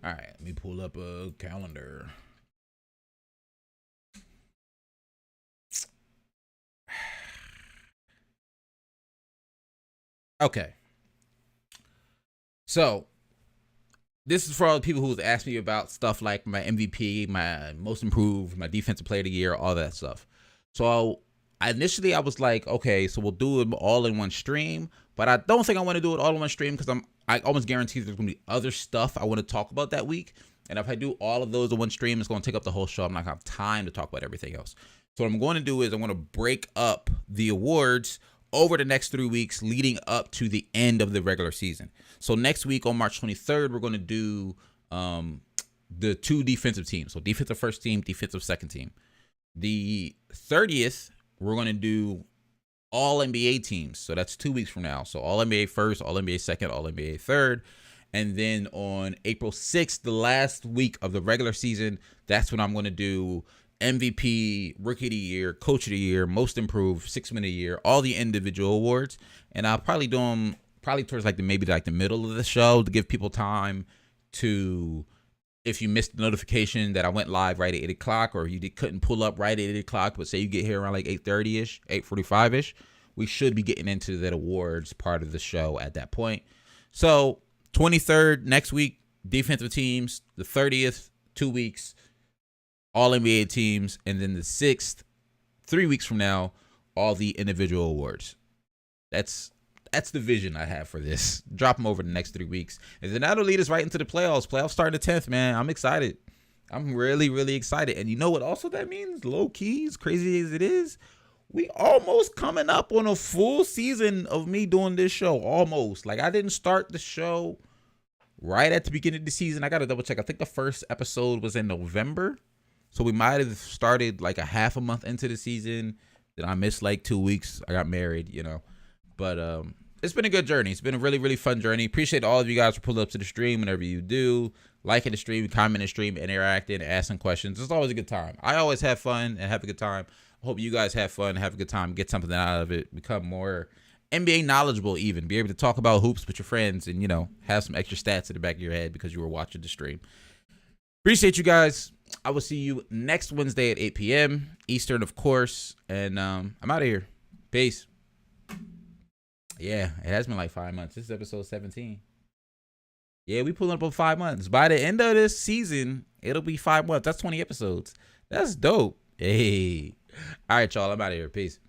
All right, let me pull up a calendar. Okay. So, this is for all the people who's asked me about stuff like my MVP, my most improved, my defensive player of the year, all that stuff. So initially I was like, okay, so we'll do it all in one stream, but I don't think I want to do it all in one stream because I almost guarantee there's going to be other stuff I want to talk about that week. And if I do all of those in one stream, it's going to take up the whole show. I'm not going to have time to talk about everything else. So what I'm going to do is I'm going to break up the awards over the next 3 weeks leading up to the end of the regular season. So next week on March 23rd, we're going to do the two defensive teams. So defensive first team, defensive second team. The 30th, we're going to do all NBA teams. So that's 2 weeks from now. So all NBA first, all NBA second, all NBA third. And then on April 6th, the last week of the regular season, that's when I'm going to do MVP, Rookie of the Year, Coach of the Year, Most Improved, 6 Man of the Year, all the individual awards. And I'll probably do them towards maybe the middle of the show to give people time to, if you missed the notification that I went live right at 8 o'clock or you couldn't pull up right at 8 o'clock, but say you get here around 8:30-ish, 8:45-ish, we should be getting into that awards part of the show at that point. So 23rd, next week, defensive teams. The 30th, 2 weeks, all NBA teams. And then the 6th, 3 weeks from now, all the individual awards. That's the vision I have for this. Drop them over the next 3 weeks. And then that'll lead us right into the playoffs. Playoffs start the 10th, man. I'm excited. I'm really, really excited. And you know what also that means? Low key, as crazy as it is, we almost coming up on a full season of me doing this show. Almost. Like, I didn't start the show right at the beginning of the season. I got to double check. I think the first episode was in November. So we might have started like a half a month into the season. Then I missed like 2 weeks. I got married, you know. But it's been a good journey. It's been a really, really fun journey. Appreciate all of you guys for pulling up to the stream whenever you do. Liking the stream, commenting the stream, interacting, asking questions. It's always a good time. I always have fun and have a good time. I hope you guys have fun, have a good time, get something out of it, become more NBA knowledgeable even. Be able to talk about hoops with your friends and, you know, have some extra stats in the back of your head because you were watching the stream. Appreciate you guys. I will see you next Wednesday at 8 p.m. Eastern, of course. And I'm out of here. Peace. Yeah, it has been like 5 months. This is episode 17. Yeah, we pulling up on 5 months. By the end of this season, it'll be 5 months. That's 20 episodes. That's dope. Hey. All right, y'all. I'm out of here. Peace.